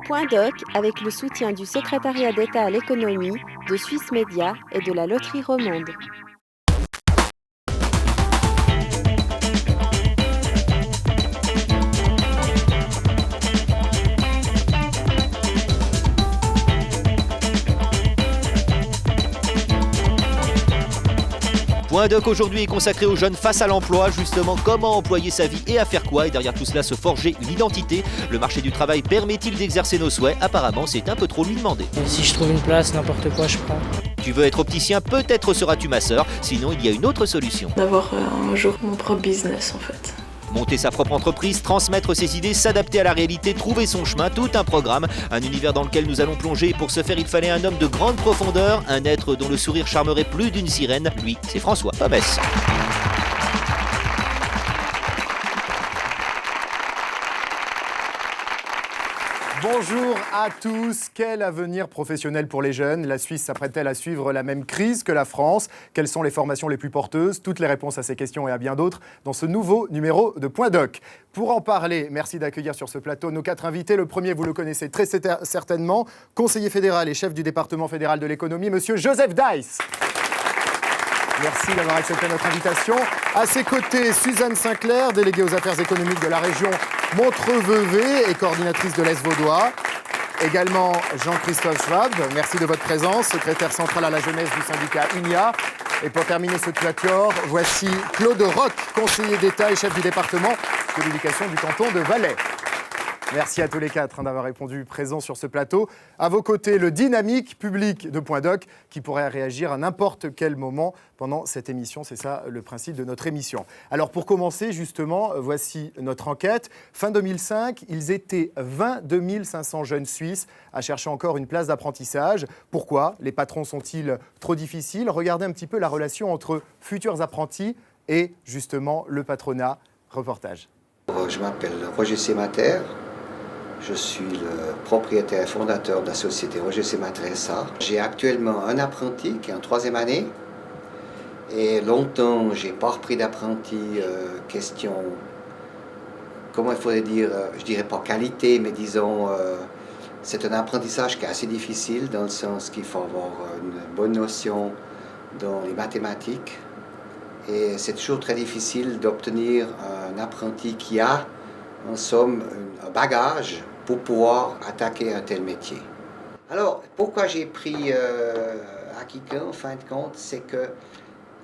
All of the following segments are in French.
Point Doc avec le soutien du secrétariat d'État à l'économie, de Suisse Média et de la Loterie Romande. Point Doc aujourd'hui est consacré aux jeunes face à l'emploi, justement comment employer sa vie et à faire quoi, et derrière tout cela se forger une identité. Le marché du travail permet-il d'exercer nos souhaits? Apparemment c'est un peu trop lui demander. Si je trouve une place, n'importe quoi je prends. Tu veux être opticien, peut-être seras-tu masseur, sinon il y a une autre solution. D'avoir un jour mon propre business en fait. Monter sa propre entreprise, transmettre ses idées, s'adapter à la réalité, trouver son chemin, tout un programme, un univers dans lequel nous allons plonger. Pour ce faire, il fallait un homme de grande profondeur, un être dont le sourire charmerait plus d'une sirène. Lui, c'est François Pabès. Bonjour à tous. Quel avenir professionnel pour les jeunes? La Suisse s'apprête-t-elle à suivre la même crise que la France? Quelles sont les formations les plus porteuses? Toutes les réponses à ces questions et à bien d'autres dans ce nouveau numéro de Point Doc. Pour en parler, merci d'accueillir sur ce plateau nos 4 invités. Le premier, vous le connaissez très certainement, conseiller fédéral et chef du département fédéral de l'économie, monsieur Joseph Deiss. Merci d'avoir accepté notre invitation. À ses côtés, Suzanne Sinclair, déléguée aux affaires économiques de la région Montreux-Vevey et coordinatrice de l'Est vaudois. Également Jean-Christophe Schwab, merci de votre présence, secrétaire central à la jeunesse du syndicat UNIA. Et pour terminer ce quatuor, voici Claude Roch, conseiller d'État et chef du département de l'éducation du canton de Valais. Merci à tous les 4 d'avoir répondu présents sur ce plateau. À vos côtés, le dynamique public de Point Doc qui pourrait réagir à n'importe quel moment pendant cette émission. C'est ça le principe de notre émission. Alors pour commencer, justement, voici notre enquête. Fin 2005, ils étaient 22 500 jeunes Suisses à chercher encore une place d'apprentissage. Pourquoi? Les patrons sont-ils trop difficiles? Regardez un petit peu la relation entre futurs apprentis et justement le patronat. Reportage. Je m'appelle Roger Sémater. Je suis le propriétaire fondateur de la société Roger Sémater SA. J'ai actuellement un apprenti qui est en 3e année. Et longtemps, je n'ai pas repris d'apprenti. Question, comment il faudrait dire, je dirais pas qualité, mais disons, c'est un apprentissage qui est assez difficile dans le sens qu'il faut avoir une bonne notion dans les mathématiques. Et c'est toujours très difficile d'obtenir un apprenti qui a, en somme, un bagage pour pouvoir attaquer un tel métier. Alors, pourquoi j'ai pris Akikan, en fin de compte, c'est que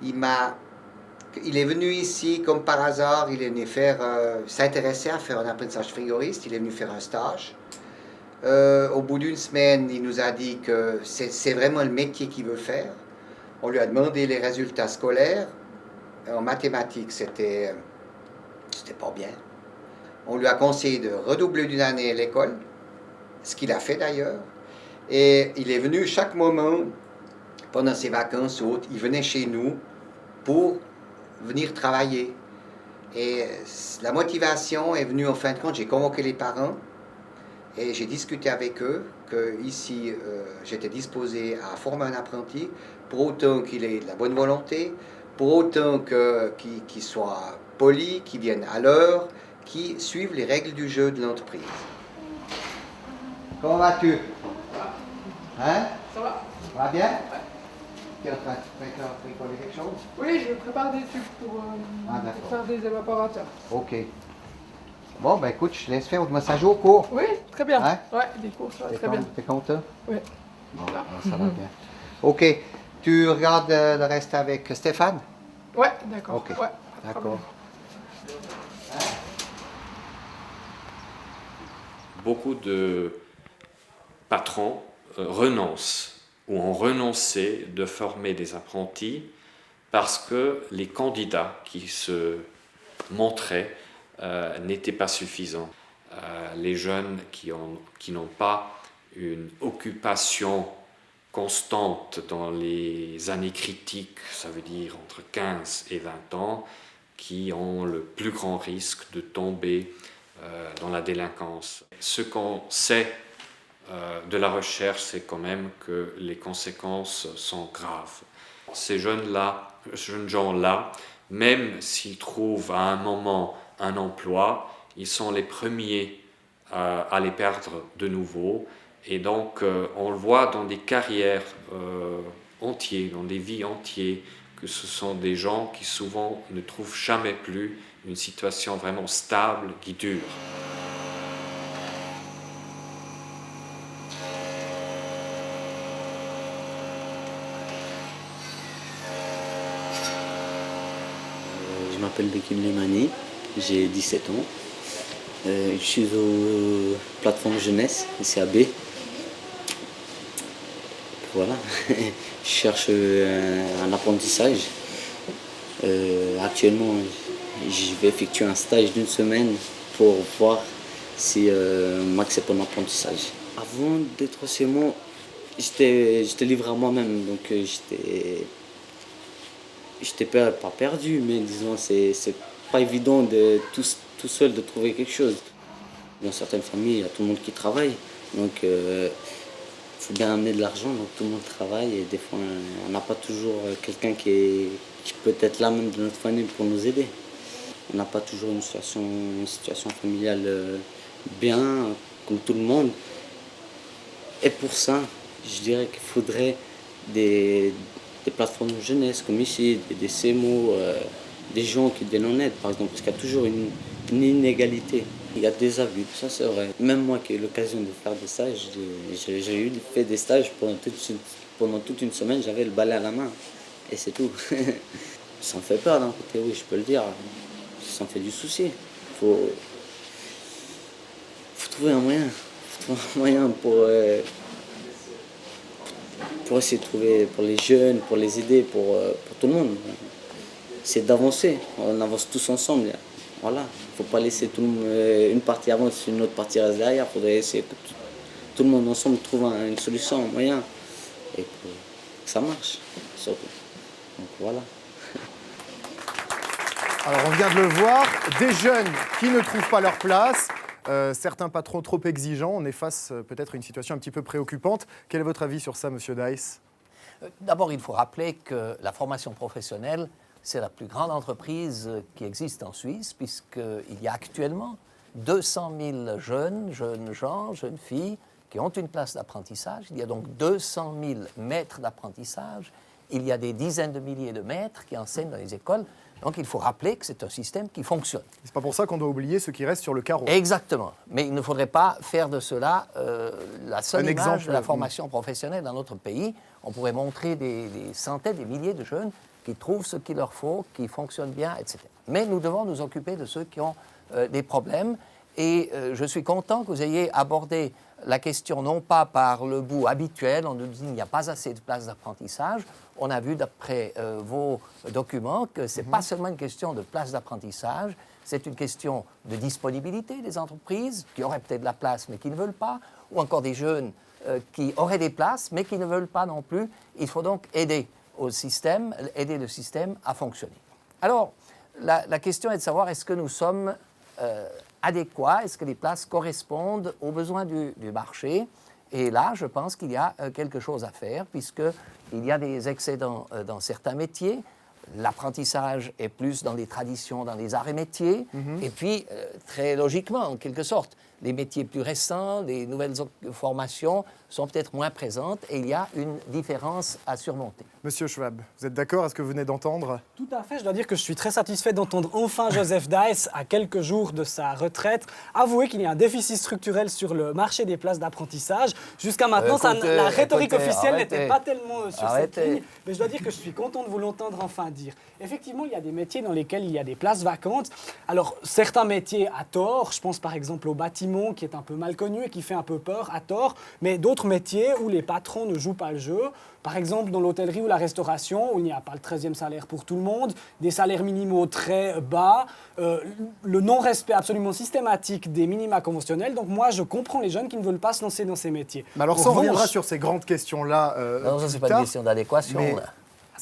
il est venu ici comme par hasard, il est venu s'intéresser à faire un apprentissage frigoriste, il est venu faire un stage. Au bout d'une semaine, il nous a dit que c'est vraiment le métier qu'il veut faire. On lui a demandé les résultats scolaires. En mathématiques, c'était pas bien. On lui a conseillé de redoubler d'une année à l'école, ce qu'il a fait d'ailleurs. Et il est venu chaque moment, pendant ses vacances ou autres, il venait chez nous pour venir travailler. Et la motivation est venue en fin de compte, j'ai convoqué les parents et j'ai discuté avec eux que ici j'étais disposé à former un apprenti, pour autant qu'il ait de la bonne volonté, pour autant qu'il soit poli, qu'il vienne à l'heure, qu'il suive les règles du jeu de l'entreprise. Comment vas-tu? Hein? Ça va? Ça va bien? Ouais. Tu es en train de préparer quelque chose? Oui, je prépare des trucs pour faire des évaporateurs. Ok. Bon, ben écoute, je te laisse faire. Moi, ça joue au cours. Oui, très bien. Hein? Ouais, des cours, ça va très bien. T'es content? Oui. Bon, ça va bien. Ok. Tu regardes le reste avec Stéphane? Ouais, d'accord. Ok. Ouais, d'accord. Beaucoup de patrons renoncent ou ont renoncé de former des apprentis parce que les candidats qui se montraient n'étaient pas suffisants. Les jeunes qui n'ont pas une occupation constante dans les années critiques, ça veut dire entre 15 et 20 ans, qui ont le plus grand risque de tomber dans la délinquance. Ce qu'on sait de la recherche, c'est quand même que les conséquences sont graves. Ces jeunes gens-là, même s'ils trouvent à un moment un emploi, ils sont les premiers à les perdre de nouveau. Et donc, on le voit dans des carrières entières, dans des vies entières, que ce sont des gens qui souvent ne trouvent jamais plus une situation vraiment stable qui dure. Je m'appelle Bekim Lemani, j'ai 17 ans. Je suis aux plateformes jeunesse, CAB. Voilà, je cherche un apprentissage. Actuellement, je vais effectuer un stage d'1 semaine pour voir si m'accepte en apprentissage. Avant d'être CMO, j'étais livré à moi-même, donc j'étais pas perdu, mais disons, c'est pas évident de tout seul de trouver quelque chose. Dans certaines familles, il y a tout le monde qui travaille, donc il faut bien amener de l'argent, donc tout le monde travaille et des fois on n'a pas toujours quelqu'un qui peut être là même de notre famille pour nous aider. On n'a pas toujours une situation familiale bien, comme tout le monde. Et pour ça, je dirais qu'il faudrait des plateformes de jeunesse comme ici, des CMO, des gens qui donnent en aide par exemple, parce qu'il y a toujours une inégalité. Il y a des abus, ça c'est vrai. Même moi qui ai eu l'occasion de faire des stages, j'ai fait des stages pendant toute une semaine, j'avais le balai à la main et c'est tout. Ça me fait peur d'un côté, oui, je peux le dire. Ça me fait du souci. Faut trouver un moyen, pour essayer de trouver, pour les jeunes, pour les aider, pour tout le monde. C'est d'avancer, on avance tous ensemble. Voilà, il ne faut pas laisser une partie avance, une autre partie reste derrière. Il faudrait essayer que tout le monde ensemble trouve une solution, un moyen, et que ça marche, surtout. Donc voilà. Alors on vient de le voir, des jeunes qui ne trouvent pas leur place, certains patrons trop exigeants, on est face peut-être à une situation un petit peu préoccupante. Quel est votre avis sur ça, Monsieur Dice ? D'abord, il faut rappeler que la formation professionnelle, c'est la plus grande entreprise qui existe en Suisse, puisqu'il y a actuellement 200 000 jeunes gens, jeunes filles, qui ont une place d'apprentissage. Il y a donc 200 000 maîtres d'apprentissage. Il y a des dizaines de milliers de maîtres qui enseignent dans les écoles. Donc, il faut rappeler que c'est un système qui fonctionne. C'est pas pour ça qu'on doit oublier ceux qui restent sur le carreau. Exactement. Mais il ne faudrait pas faire de cela la seule image exemple de la formation professionnelle dans notre pays. On pourrait montrer des centaines, des milliers de jeunes qui trouvent ce qu'il leur faut, qui fonctionnent bien, etc. Mais nous devons nous occuper de ceux qui ont des problèmes. Et je suis content que vous ayez abordé la question non pas par le bout habituel, on nous dit qu'il n'y a pas assez de places d'apprentissage. On a vu d'après vos documents que ce n'est pas seulement une question de place d'apprentissage, c'est une question de disponibilité des entreprises qui auraient peut-être de la place mais qui ne veulent pas, ou encore des jeunes qui auraient des places mais qui ne veulent pas non plus. Il faut donc aider le système à fonctionner. Alors, la question est de savoir est-ce que nous sommes adéquats, est-ce que les places correspondent aux besoins du marché. Et là, je pense qu'il y a quelque chose à faire, puisqu'il y a des excédents dans certains métiers. L'apprentissage est plus dans les traditions, dans les arts et métiers. Et puis, très logiquement, en quelque sorte, les métiers plus récents, les nouvelles formations sont peut-être moins présentes et il y a une différence à surmonter. Monsieur Schwab, vous êtes d'accord à ce que vous venez d'entendre ? Tout à fait, je dois dire que je suis très satisfait d'entendre enfin Joseph Dice, à quelques jours de sa retraite, avouer qu'il y a un déficit structurel sur le marché des places d'apprentissage. Jusqu'à maintenant, la rhétorique officielle n'était pas tellement sur cette ligne, mais je dois dire que je suis content de vous l'entendre enfin dire. Effectivement, il y a des métiers dans lesquels il y a des places vacantes. Alors, certains métiers à tort, je pense par exemple au bâtiment, qui est un peu mal connu et qui fait un peu peur à tort, mais d'autres métiers où les patrons ne jouent pas le jeu. Par exemple, dans l'hôtellerie ou la restauration, où il n'y a pas le 13e salaire pour tout le monde, des salaires minimaux très bas, le non-respect absolument systématique des minima conventionnels. Donc moi, je comprends les jeunes qui ne veulent pas se lancer dans ces métiers. Mais alors, ça, on reviendra sur ces grandes questions-là. Non, ça, ce n'est pas une question d'adéquation. Mais...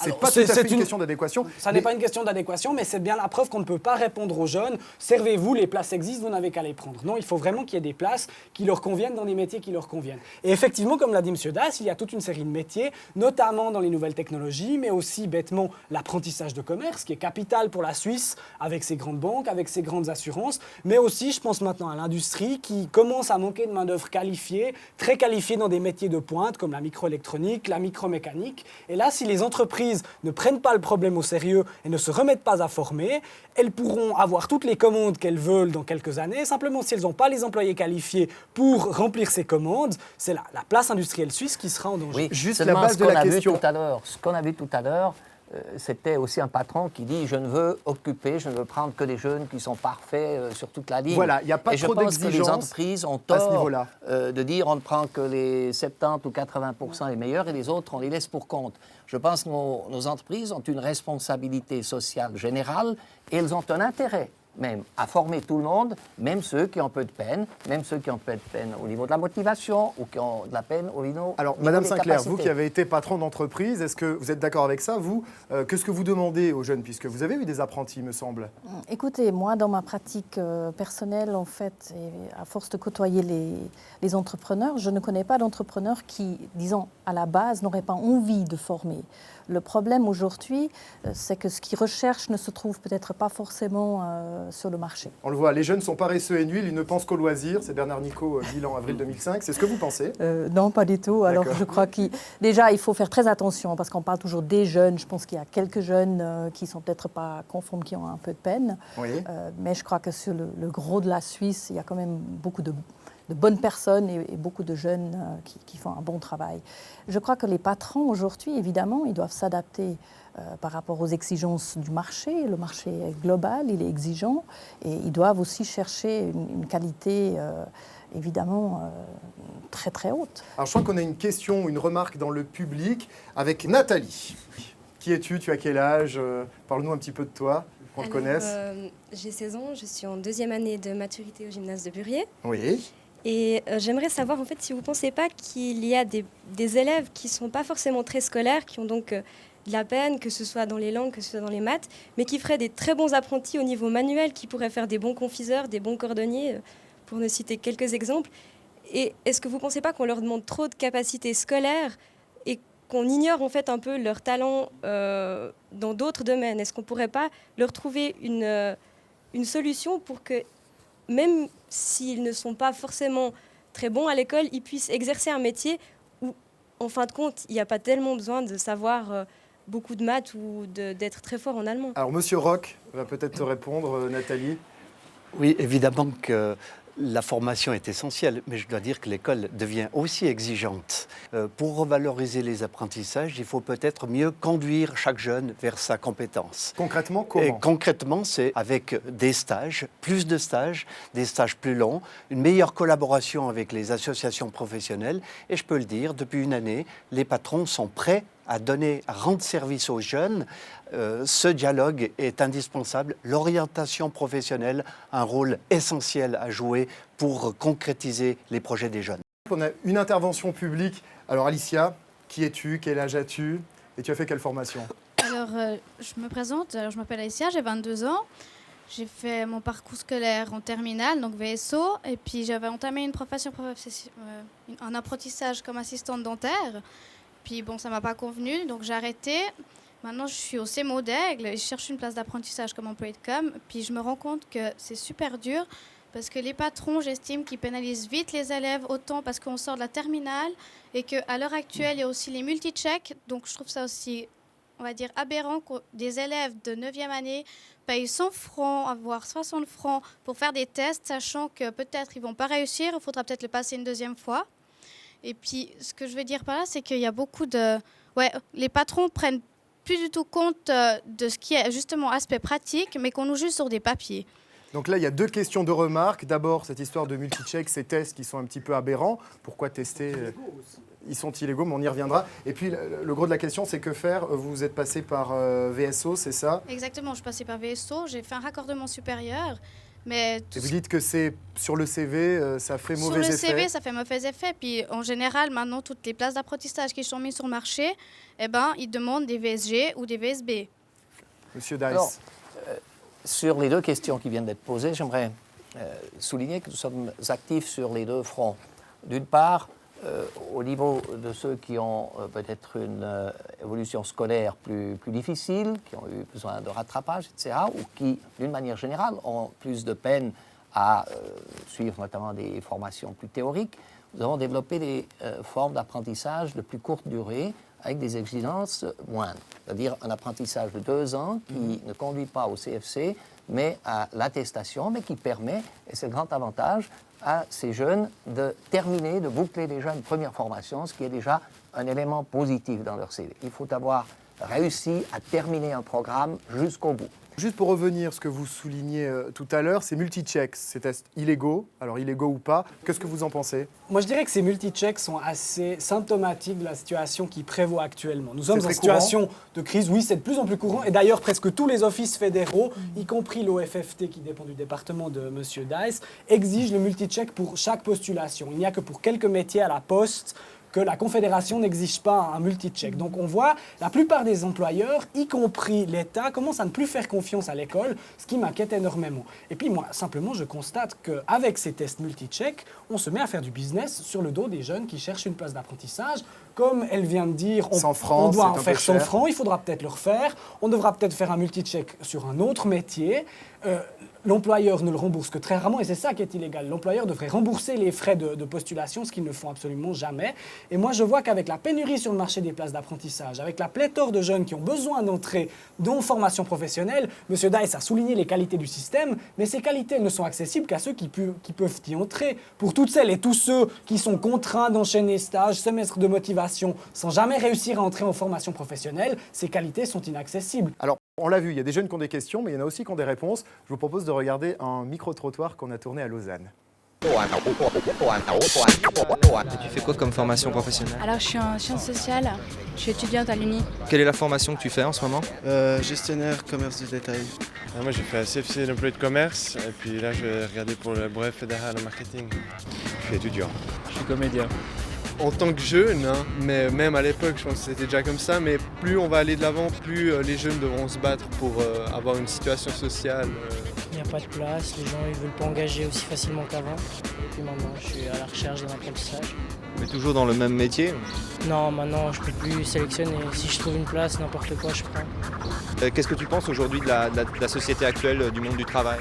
C'est pas tout à fait une question d'adéquation. Ça n'est pas une question d'adéquation, mais c'est bien la preuve qu'on ne peut pas répondre aux jeunes. Servez-vous, les places existent, vous n'avez qu'à les prendre. Non, il faut vraiment qu'il y ait des places qui leur conviennent dans des métiers qui leur conviennent. Et effectivement, comme l'a dit M. Das, il y a toute une série de métiers, notamment dans les nouvelles technologies, mais aussi bêtement l'apprentissage de commerce, qui est capital pour la Suisse, avec ses grandes banques, avec ses grandes assurances, mais aussi, je pense maintenant à l'industrie, qui commence à manquer de main-d'œuvre qualifiée, très qualifiée dans des métiers de pointe, comme la microélectronique, la micromécanique. Et là, si les entreprises ne prennent pas le problème au sérieux et ne se remettent pas à former, elles pourront avoir toutes les commandes qu'elles veulent dans quelques années. Simplement, si elles n'ont pas les employés qualifiés pour remplir ces commandes, c'est la place industrielle suisse qui sera en danger. Oui, juste la base de la question. Ce qu'on a vu tout à l'heure, c'était aussi un patron qui dit « je ne veux occuper, je ne veux prendre que des jeunes qui sont parfaits sur toute la ligne ». Voilà, il n'y a pas trop d'exigence. Et je pense que les entreprises ont tort de dire on ne prend que les 70 ou 80% les meilleurs et les autres, on les laisse pour compte. Je pense que nos entreprises ont une responsabilité sociale générale et elles ont un intérêt même à former tout le monde, même ceux qui ont un peu de peine, même ceux qui ont un peu de peine au niveau de la motivation ou qui ont de la peine au niveau Alors, Madame Sinclair, vous qui avez été patron d'entreprise, est-ce que vous êtes d'accord avec ça, vous qu'est-ce que vous demandez aux jeunes, puisque vous avez eu des apprentis, me semble? Écoutez, moi, dans ma pratique personnelle, en fait, et à force de côtoyer les entrepreneurs, je ne connais pas d'entrepreneurs qui, disons, à la base, n'auraient pas envie de former. Le problème aujourd'hui, c'est que ce qu'ils recherchent ne se trouve peut-être pas forcément sur le marché. On le voit, les jeunes sont paresseux et nuls, ils ne pensent qu'aux loisirs. C'est Bernard Nicot, bilan avril 2005. C'est ce que vous pensez? Non, pas du tout. Alors je crois déjà, il faut faire très attention parce qu'on parle toujours des jeunes. Je pense qu'il y a quelques jeunes qui ne sont peut-être pas conformes, qui ont un peu de peine. Oui. Mais je crois que sur le gros de la Suisse, il y a quand même beaucoup de bonnes personnes et beaucoup de jeunes qui font un bon travail. Je crois que les patrons aujourd'hui, évidemment, ils doivent s'adapter par rapport aux exigences du marché. Le marché est global, il est exigeant et ils doivent aussi chercher une qualité évidemment très très haute. Alors je crois qu'on a une question, une remarque dans le public avec Nathalie. Qui es-tu? Tu as quel âge? Parle-nous un petit peu de toi, qu'on te connaisse. J'ai 16 ans, je suis en 2e année de maturité au gymnase de Burier. Oui. Et j'aimerais savoir en fait si vous ne pensez pas qu'il y a des élèves qui ne sont pas forcément très scolaires, qui ont donc de la peine, que ce soit dans les langues, que ce soit dans les maths, mais qui feraient des très bons apprentis au niveau manuel, qui pourraient faire des bons confiseurs, des bons cordonniers, pour ne citer quelques exemples. Et est-ce que vous ne pensez pas qu'on leur demande trop de capacités scolaires et qu'on ignore en fait un peu leur talent dans d'autres domaines? Est-ce qu'on ne pourrait pas leur trouver une solution pour que, même s'ils ne sont pas forcément très bons à l'école, ils puissent exercer un métier où, en fin de compte, il n'y a pas tellement besoin de savoir beaucoup de maths ou d'être très fort en allemand? Alors, Monsieur Roch va peut-être te répondre, Nathalie. Oui, évidemment que la formation est essentielle, mais je dois dire que l'école devient aussi exigeante. Pour revaloriser les apprentissages, il faut peut-être mieux conduire chaque jeune vers sa compétence. Concrètement, comment? Et concrètement, c'est avec des stages, plus de stages, des stages plus longs, une meilleure collaboration avec les associations professionnelles. Et je peux le dire, depuis une année, les patrons sont prêts à rendre service aux jeunes. Ce dialogue est indispensable. L'orientation professionnelle a un rôle essentiel à jouer pour concrétiser les projets des jeunes. On a une intervention publique. Alors Alicia, qui es-tu? Quel âge as-tu? Et tu as fait quelle formation? Alors, je me présente. Alors, je m'appelle Alicia, j'ai 22 ans. J'ai fait mon parcours scolaire en terminale, donc VSO. Et puis, j'avais entamé une profession, un apprentissage comme assistante dentaire. Puis bon, ça ne m'a pas convenu, donc j'ai arrêté. Maintenant, je suis au CEMO d'Aigle et je cherche une place d'apprentissage comme employée de com. Puis je me rends compte que c'est super dur parce que les patrons, j'estime qu'ils pénalisent vite les élèves, autant parce qu'on sort de la terminale et qu'à l'heure actuelle, il y a aussi les multi-checks. Donc je trouve ça aussi, on va dire, aberrant que des élèves de 9e année payent 100 francs, voire 60 francs pour faire des tests, sachant que peut-être ils ne vont pas réussir, il faudra peut-être le passer une 2e fois. Et puis, ce que je veux dire par là, c'est qu'il y a beaucoup de... Ouais, les patrons prennent plus du tout compte de ce qui est justement aspect pratique, mais qu'on nous juge sur des papiers. Donc là, il y a 2 questions de remarques. D'abord, cette histoire de multi-check, ces tests qui sont un petit peu aberrants. Pourquoi tester? Ils sont illégaux, mais on y reviendra. Et puis, le gros de la question, c'est que faire? Vous êtes passé par VSO, c'est ça? Exactement, je suis passée par VSO. J'ai fait un raccordement supérieur. Mais Et vous dites que c'est sur le CV, ça fait mauvais effet. Sur le CV, ça fait mauvais effet. Puis en général, maintenant, toutes les places d'apprentissage qui sont mises sur le marché, ils demandent des VSG ou des VSB. Monsieur Dice. Alors, sur les deux questions qui viennent d'être posées, j'aimerais souligner que nous sommes actifs sur les deux fronts. D'une part, au niveau de ceux qui ont peut-être une évolution scolaire plus difficile, qui ont eu besoin de rattrapage, etc., ou qui, d'une manière générale, ont plus de peine à suivre notamment des formations plus théoriques, nous avons développé des formes d'apprentissage de plus courte durée avec des exigences moindres. C'est-à-dire un apprentissage de 2 ans qui ne conduit pas au CFC, mais à l'attestation, mais qui permet, et c'est le grand avantage, à ces jeunes de terminer, de boucler déjà une première formation, ce qui est déjà un élément positif dans leur CV. Il faut avoir réussi à terminer un programme jusqu'au bout. Juste pour revenir, ce que vous soulignez tout à l'heure, c'est multi-checks, ces tests illégaux. Alors illégaux ou pas, qu'est-ce que vous en pensez? Moi, je dirais que ces multi-checks sont assez symptomatiques de la situation qui prévaut actuellement. Nous sommes en situation de crise, oui, c'est de plus en plus courant. Et d'ailleurs, presque tous les offices fédéraux, y compris l'OFFT, qui dépend du département de M. Dice, exigent le multi-check pour chaque postulation. Il n'y a que pour quelques métiers à la poste que la Confédération n'exige pas un multi-check. Donc on voit la plupart des employeurs, y compris l'État, commencent à ne plus faire confiance à l'école, ce qui m'inquiète énormément. Et puis moi, simplement, je constate qu'avec ces tests multi-check, on se met à faire du business sur le dos des jeunes qui cherchent une place d'apprentissage. Comme elle vient de dire, on doit en faire 100 francs, il faudra peut-être le refaire, on devra peut-être faire un multi-check sur un autre métier. L'employeur ne le rembourse que très rarement, et c'est ça qui est illégal. L'employeur devrait rembourser les frais de postulation, ce qu'ils ne font absolument jamais. Et moi, je vois qu'avec la pénurie sur le marché des places d'apprentissage, avec la pléthore de jeunes qui ont besoin d'entrer dans formation professionnelle, M. Dice a souligné les qualités du système, mais ces qualités ne sont accessibles qu'à ceux qui peuvent y entrer. Pour toutes celles et tous ceux qui sont contraints d'enchaîner stages, semestres de motivation, sans jamais réussir à entrer en formation professionnelle, ces qualités sont inaccessibles. Alors, on l'a vu, il y a des jeunes qui ont des questions, mais il y en a aussi qui ont des réponses. Je vous propose de regarder un micro-trottoir qu'on a tourné à Lausanne. Tu fais quoi comme formation professionnelle? Alors je suis en sciences sociales, je suis étudiante à l'Uni. Quelle est la formation que tu fais en ce moment? Gestionnaire commerce du détail. Moi j'ai fait un CFC d'employé de commerce et puis là je vais regarder pour le brevet fédéral en marketing. Je suis étudiant. Je suis comédien. En tant que jeune, hein, mais même à l'époque je pense que c'était déjà comme ça, mais plus on va aller de l'avant, plus les jeunes devront se battre pour avoir une situation sociale. Il n'y a pas de place, les gens ne veulent pas engager aussi facilement qu'avant. Et puis maintenant je suis à la recherche d'un apprentissage. Mais toujours dans le même métier? Non, maintenant je ne peux plus sélectionner. Si je trouve une place, n'importe quoi je prends. Qu'est-ce que tu penses aujourd'hui de la société actuelle, du monde du travail?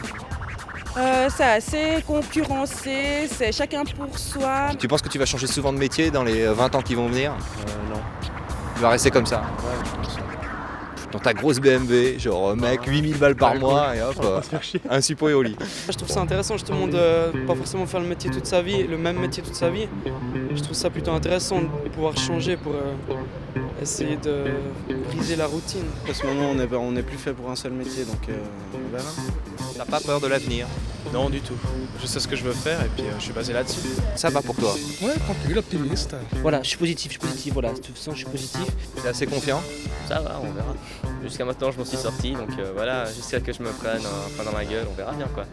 C'est assez concurrencé, c'est chacun pour soi. Tu penses que tu vas changer souvent de métier dans les 20 ans qui vont venir? Non. Tu vas rester comme ça? Ouais, je pense. Dans ta grosse BMW, genre mec, 8000 balles par mois et hop, un suppôt et au lit. Je trouve ça intéressant justement de pas forcément faire le métier toute sa vie, le même métier toute sa vie. Je trouve ça plutôt intéressant de pouvoir changer pour essayer de briser la routine. À ce moment, on n'est plus fait pour un seul métier, donc on verra. T'as pas peur de l'avenir? Non, du tout. Je sais ce que je veux faire et puis je suis basé là-dessus. Ça va pour toi? Ouais, tranquille, optimiste. Voilà, je suis positif, voilà, de toute façon je suis positif. T'es assez confiant? Ça va, on verra. Jusqu'à maintenant je m'en suis sorti, donc voilà, jusqu'à que je me prenne un frein dans la gueule, on verra bien quoi.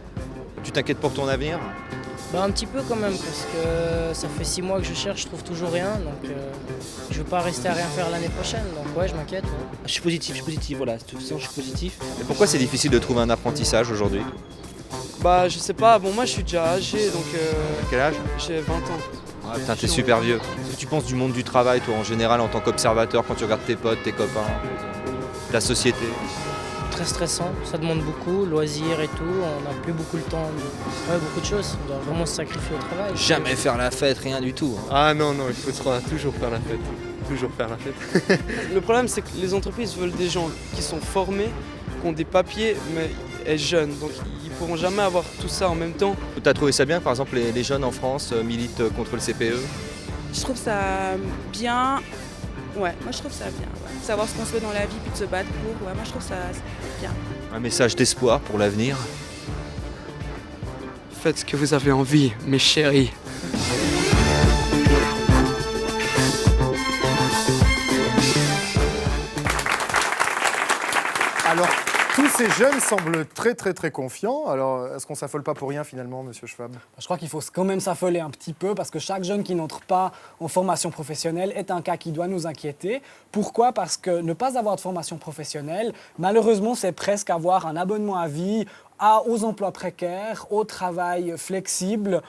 Tu t'inquiètes pour ton avenir? Bah un petit peu quand même, parce que ça fait 6 mois que je cherche, je trouve toujours rien, donc je veux pas rester à rien faire l'année prochaine, donc ouais, je m'inquiète. Ouais. Je suis positif, voilà, de toute façon je suis positif. Et pourquoi c'est difficile de trouver un apprentissage aujourd'hui? Bah je sais pas, bon moi je suis déjà âgé, donc... Quel âge? J'ai 20 ans. Ah, putain, t'es super vieux. Qu'est-ce que tu penses du monde du travail, toi, en général, en tant qu'observateur, quand tu regardes tes potes, tes copains, la société? Très stressant, ça demande beaucoup, loisirs et tout, on n'a plus beaucoup le temps de... beaucoup de choses, on doit vraiment se sacrifier au travail. Jamais faire la fête, rien du tout. Ah non, il faudra toujours faire la fête. Toujours faire la fête. Le problème c'est que les entreprises veulent des gens qui sont formés, qui ont des papiers, mais jeunes, donc ils pourront jamais avoir tout ça en même temps. Tu as trouvé ça bien, par exemple, les jeunes en France militent contre le CPE? Je trouve ça bien. Ouais, moi je trouve ça bien. Ouais. Savoir ce qu'on se fait dans la vie puis de se battre pour, ouais, moi je trouve ça bien. Un message d'espoir pour l'avenir. Faites ce que vous avez envie, mes chéris. Alors, tous ces jeunes semblent très confiants. Alors, est-ce qu'on ne s'affole pas pour rien finalement, monsieur Schwab? Je crois qu'il faut quand même s'affoler un petit peu parce que chaque jeune qui n'entre pas en formation professionnelle est un cas qui doit nous inquiéter. Pourquoi? Parce que ne pas avoir de formation professionnelle, malheureusement, c'est presque avoir un abonnement à vie aux emplois précaires, au travail flexible,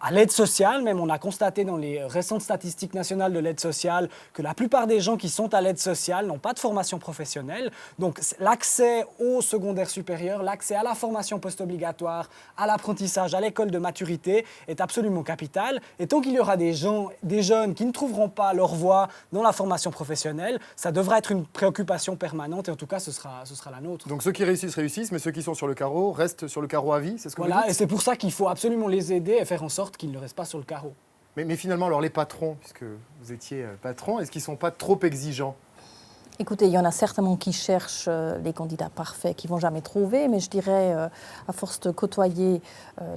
à l'aide sociale. Même on a constaté dans les récentes statistiques nationales de l'aide sociale que la plupart des gens qui sont à l'aide sociale n'ont pas de formation professionnelle. Donc l'accès au secondaire supérieur, l'accès à la formation post-obligatoire, à l'apprentissage, à l'école de maturité est absolument capital. Et tant qu'il y aura des jeunes qui ne trouveront pas leur voie dans la formation professionnelle, ça devra être une préoccupation permanente et en tout cas ce sera la nôtre. Donc ceux qui réussissent, mais ceux qui sont sur le carreau restent sur le carreau à vie, c'est ce que vous dites? Voilà, et c'est pour ça qu'il faut absolument les aider et faire en sorte qu'ils ne restent pas sur le carreau. Mais finalement, alors les patrons, puisque vous étiez patron, est-ce qu'ils ne sont pas trop exigeants? Écoutez, il y en a certainement qui cherchent les candidats parfaits qu'ils ne vont jamais trouver, mais je dirais, à force de côtoyer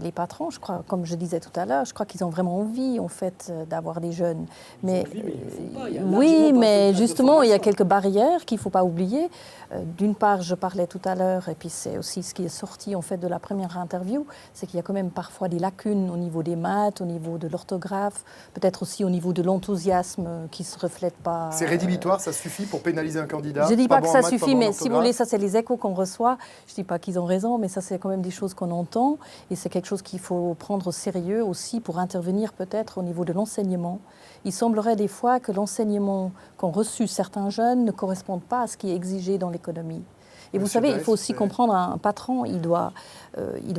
les patrons, je crois, comme je disais tout à l'heure, je crois qu'ils ont vraiment envie, en fait, d'avoir des jeunes. Oui, mais justement, il y a quelques barrières qu'il ne faut pas oublier. D'une part, je parlais tout à l'heure, et puis c'est aussi ce qui est sorti, en fait, de la première interview, c'est qu'il y a quand même parfois des lacunes au niveau des maths, au niveau de l'orthographe, peut-être aussi au niveau de l'enthousiasme qui ne se reflète pas. C'est rédhibitoire, ça suffit pour pénaliser un candidat? Je ne dis pas que ça suffit, mais si vous voulez, ça c'est les échos qu'on reçoit. Je ne dis pas qu'ils ont raison, mais ça c'est quand même des choses qu'on entend. Et c'est quelque chose qu'il faut prendre au sérieux aussi pour intervenir peut-être au niveau de l'enseignement. Il semblerait des fois que l'enseignement qu'ont reçu certains jeunes ne corresponde pas à ce qui est exigé dans l'économie. Et vous savez, il faut aussi comprendre, un patron, il doit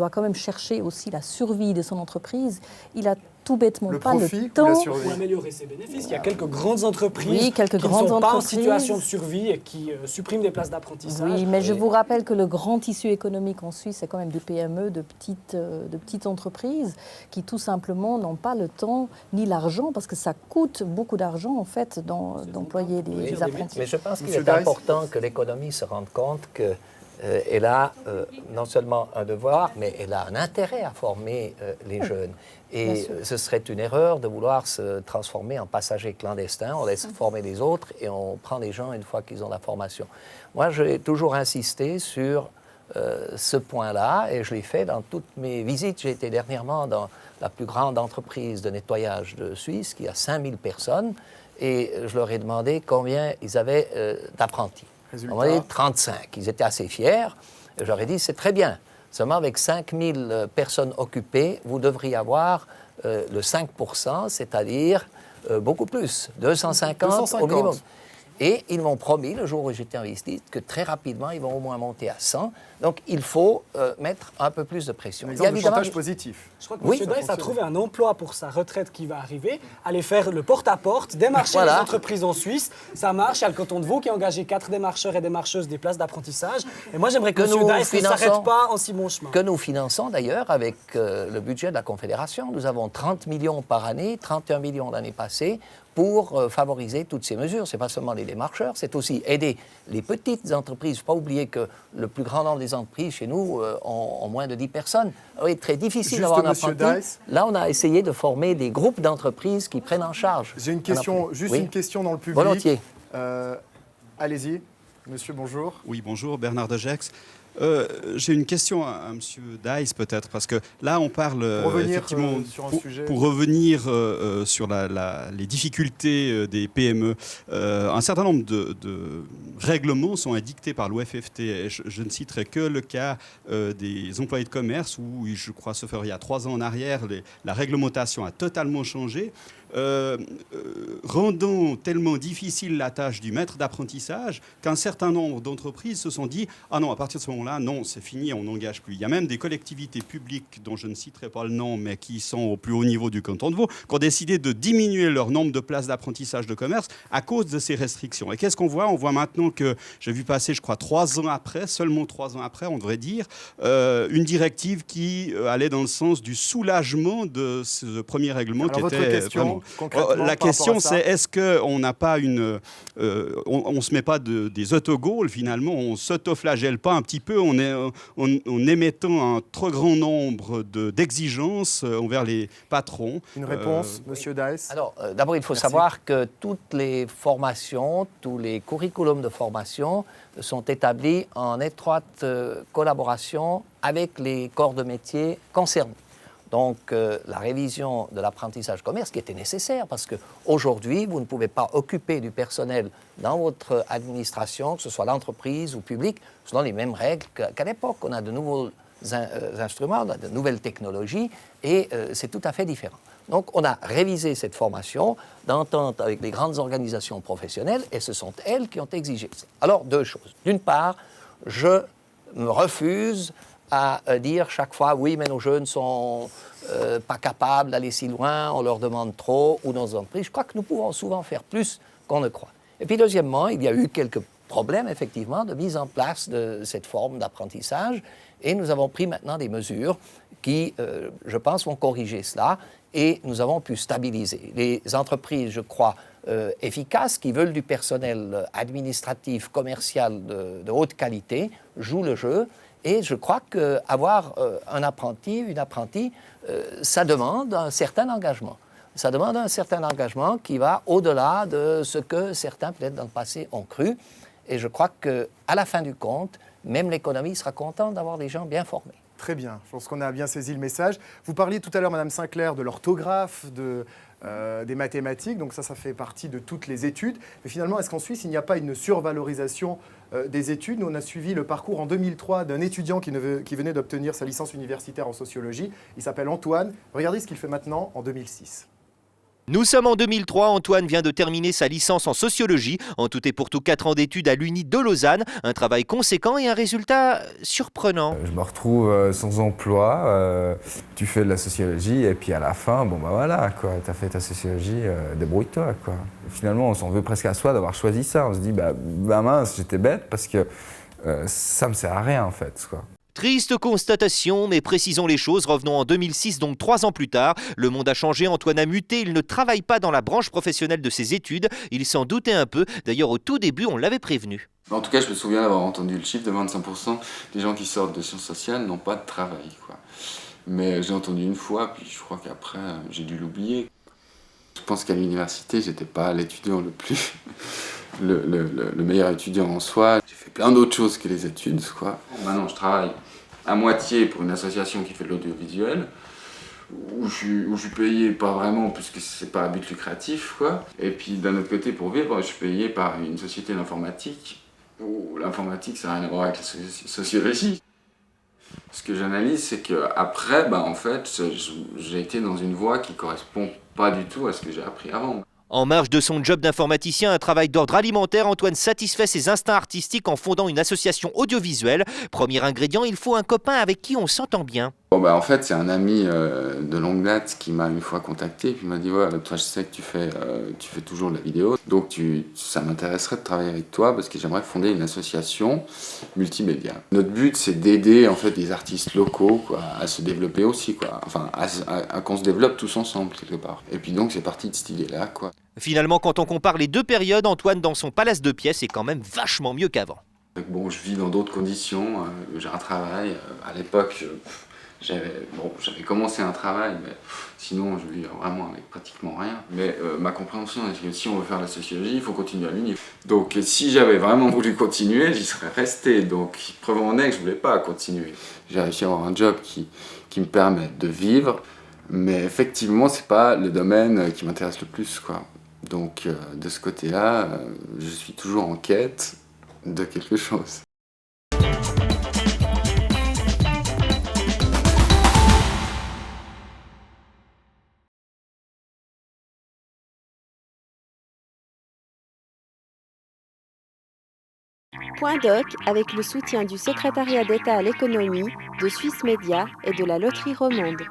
quand même chercher aussi la survie de son entreprise. Il a tout bêtement pas le temps pour améliorer ses bénéfices. Il y a quelques grandes entreprises qui ne sont pas en situation de survie et qui suppriment des places d'apprentissage. Oui, mais je vous rappelle que le grand tissu économique en Suisse, c'est quand même des PME, de petites entreprises qui tout simplement n'ont pas le temps ni l'argent, parce que ça coûte beaucoup d'argent en fait d'employer des apprentis. Mais je pense qu'il est important que l'économie se rende compte que elle a non seulement un devoir, mais elle a un intérêt à former les jeunes. Et ce serait une erreur de vouloir se transformer en passager clandestin. On laisse former les autres et on prend les gens une fois qu'ils ont la formation. Moi, j'ai toujours insisté sur ce point-là et je l'ai fait dans toutes mes visites. J'ai été dernièrement dans la plus grande entreprise de nettoyage de Suisse, qui a 5000 personnes, et je leur ai demandé combien ils avaient d'apprentis. On m'a dit 35. Ils étaient assez fiers. Je leur ai dit, c'est très bien. Seulement, avec 5000 personnes occupées, vous devriez avoir le 5%, c'est-à-dire beaucoup plus, 250 au minimum. Et ils m'ont promis, le jour où j'étais en visite, que très rapidement, ils vont au moins monter à 100. Donc, il faut mettre un peu plus de pression. Il y a un chantage positif. Je crois que M. Dice a trouvé un emploi pour sa retraite qui va arriver, aller faire le porte-à-porte, démarcher les entreprises en Suisse. Ça marche. Il y a le canton de Vaud qui a engagé 4 démarcheurs et démarcheuses des places d'apprentissage. Et moi, j'aimerais que M. Dice ne s'arrête pas en si bon chemin. Que nous finançons d'ailleurs avec le budget de la Confédération. Nous avons 30 millions par année, 31 millions l'année passée, pour favoriser toutes ces mesures. Ce n'est pas seulement les démarcheurs, c'est aussi aider les petites entreprises. Il ne faut pas oublier que le plus grand nombre des entreprises chez nous ont moins de 10 personnes. Oui, très difficile d'avoir un apprenti. Là, on a essayé de former des groupes d'entreprises qui prennent en charge. J'ai une question, une question dans le public. Volontiers. Allez-y, monsieur, bonjour. Oui, bonjour, Bernard de Gex. J'ai une question à M. Dice peut-être, parce que là on parle effectivement pour revenir sur les difficultés des PME. Un certain nombre de règlements sont édictés par l'OFFT. Je ne citerai que le cas des employés de commerce où, je crois, sauf il y a 3 ans en arrière, la réglementation a totalement changé. Rendant tellement difficile la tâche du maître d'apprentissage qu'un certain nombre d'entreprises se sont dit « Ah non, à partir de ce moment-là, non, c'est fini, on n'engage plus ». Il y a même des collectivités publiques, dont je ne citerai pas le nom, mais qui sont au plus haut niveau du canton de Vaud, qui ont décidé de diminuer leur nombre de places d'apprentissage de commerce à cause de ces restrictions. Et qu'est-ce qu'on voit ? On voit maintenant que, j'ai vu passer, je crois, 3 ans après, seulement 3 ans après, on devrait dire, une directive qui allait dans le sens du soulagement de ce premier règlement. Alors, qui votre était question, vraiment... Non. La question, c'est est-ce qu'on n'a pas une... on se met pas des autogols, finalement, on s'autoflagelle pas un petit peu en émettant un trop grand nombre d'exigences envers les patrons. Une réponse, Monsieur Daes? Alors, d'abord, il faut savoir que toutes les formations, tous les curriculums de formation sont établis en étroite collaboration avec les corps de métier concernés. Donc, la révision de l'apprentissage commerce qui était nécessaire parce qu'aujourd'hui, vous ne pouvez pas occuper du personnel dans votre administration, que ce soit l'entreprise ou public, selon les mêmes règles qu'à l'époque. On a de nouveaux instruments, on a de nouvelles technologies et c'est tout à fait différent. Donc, on a révisé cette formation d'entente avec les grandes organisations professionnelles et ce sont elles qui ont exigé ça. Alors, deux choses. D'une part, je me refuse à dire chaque fois « oui, mais nos jeunes ne sont pas capables d'aller si loin, on leur demande trop » ou dans nos entreprises. Je crois que nous pouvons souvent faire plus qu'on ne croit. Et puis, deuxièmement, il y a eu quelques problèmes, effectivement, de mise en place de cette forme d'apprentissage et nous avons pris maintenant des mesures qui, je pense, vont corriger cela et nous avons pu stabiliser. Les entreprises, je crois, efficaces, qui veulent du personnel administratif, commercial de haute qualité, jouent le jeu. Et je crois qu'avoir un apprenti, une apprentie, ça demande un certain engagement. Ça demande un certain engagement qui va au-delà de ce que certains, peut-être dans le passé, ont cru. Et je crois qu'à la fin du compte, même l'économie sera contente d'avoir des gens bien formés. Très bien, je pense qu'on a bien saisi le message. Vous parliez tout à l'heure, Madame Sinclair, de l'orthographe, des mathématiques, donc ça fait partie de toutes les études. Mais finalement, est-ce qu'en Suisse, il n'y a pas une survalorisation des études? Nous, on a suivi le parcours en 2003 d'un étudiant qui venait d'obtenir sa licence universitaire en sociologie. Il s'appelle Antoine. Regardez ce qu'il fait maintenant en 2006. Nous sommes en 2003, Antoine vient de terminer sa licence en sociologie, en tout et pour tout 4 ans d'études à l'Uni de Lausanne, un travail conséquent et un résultat surprenant. Je me retrouve sans emploi, tu fais de la sociologie et puis à la fin, bon bah voilà, quoi, t'as fait ta sociologie, débrouille-toi, quoi. Finalement, on s'en veut presque à soi d'avoir choisi ça, on se dit bah mince, j'étais bête parce que ça me sert à rien en fait, quoi. Triste constatation, mais précisons les choses, revenons en 2006, donc 3 ans plus tard. Le monde a changé, Antoine a muté, il ne travaille pas dans la branche professionnelle de ses études. Il s'en doutait un peu, d'ailleurs au tout début on l'avait prévenu. En tout cas, je me souviens d'avoir entendu le chiffre de 25% des gens qui sortent de sciences sociales n'ont pas de travail, quoi. Mais j'ai entendu une fois, puis je crois qu'après j'ai dû l'oublier. Je pense qu'à l'université, j'étais pas l'étudiant le plus... le meilleur étudiant en soi. J'ai fait plein d'autres choses que les études, quoi. Maintenant, je travaille à moitié pour une association qui fait de l'audiovisuel, où je suis payé pas vraiment, puisque c'est pas à but lucratif, quoi. Et puis, d'un autre côté, pour vivre, je suis payé par une société d'informatique, où l'informatique, ça n'a rien à voir avec la sociologie. Ce que j'analyse, c'est qu'après, en fait, j'ai été dans une voie qui correspond pas du tout à ce que j'ai appris avant. En marge de son job d'informaticien, un travail d'ordre alimentaire, Antoine satisfait ses instincts artistiques en fondant une association audiovisuelle. Premier ingrédient, il faut un copain avec qui on s'entend bien. Bon, en fait, c'est un ami de longue date qui m'a une fois contacté et puis m'a dit ouais, toi je sais que tu fais toujours de la vidéo, donc ça m'intéresserait de travailler avec toi parce que j'aimerais fonder une association multimédia. Notre but, c'est d'aider en fait les artistes locaux, quoi, à se développer aussi, quoi. Enfin à qu'on se développe tous ensemble quelque part. Et puis donc c'est parti de cette idée-là, quoi. Finalement, quand on compare les deux périodes, Antoine dans son palace de pièces est quand même vachement mieux qu'avant. Bon, je vis dans d'autres conditions, j'ai un travail, à l'époque j'avais commencé un travail, mais sinon je vis vraiment avec pratiquement rien. Mais ma compréhension est que si on veut faire la sociologie, il faut continuer à l'Uni. Donc si j'avais vraiment voulu continuer, j'y serais resté. Donc preuve en est que je voulais pas continuer. J'ai réussi à avoir un job qui me permet de vivre, mais effectivement c'est pas le domaine qui m'intéresse le plus, quoi. Donc de ce côté-là, je suis toujours en quête de quelque chose. Point doc avec le soutien du secrétariat d'État à l'économie, de Suisse Média et de la Loterie Romande.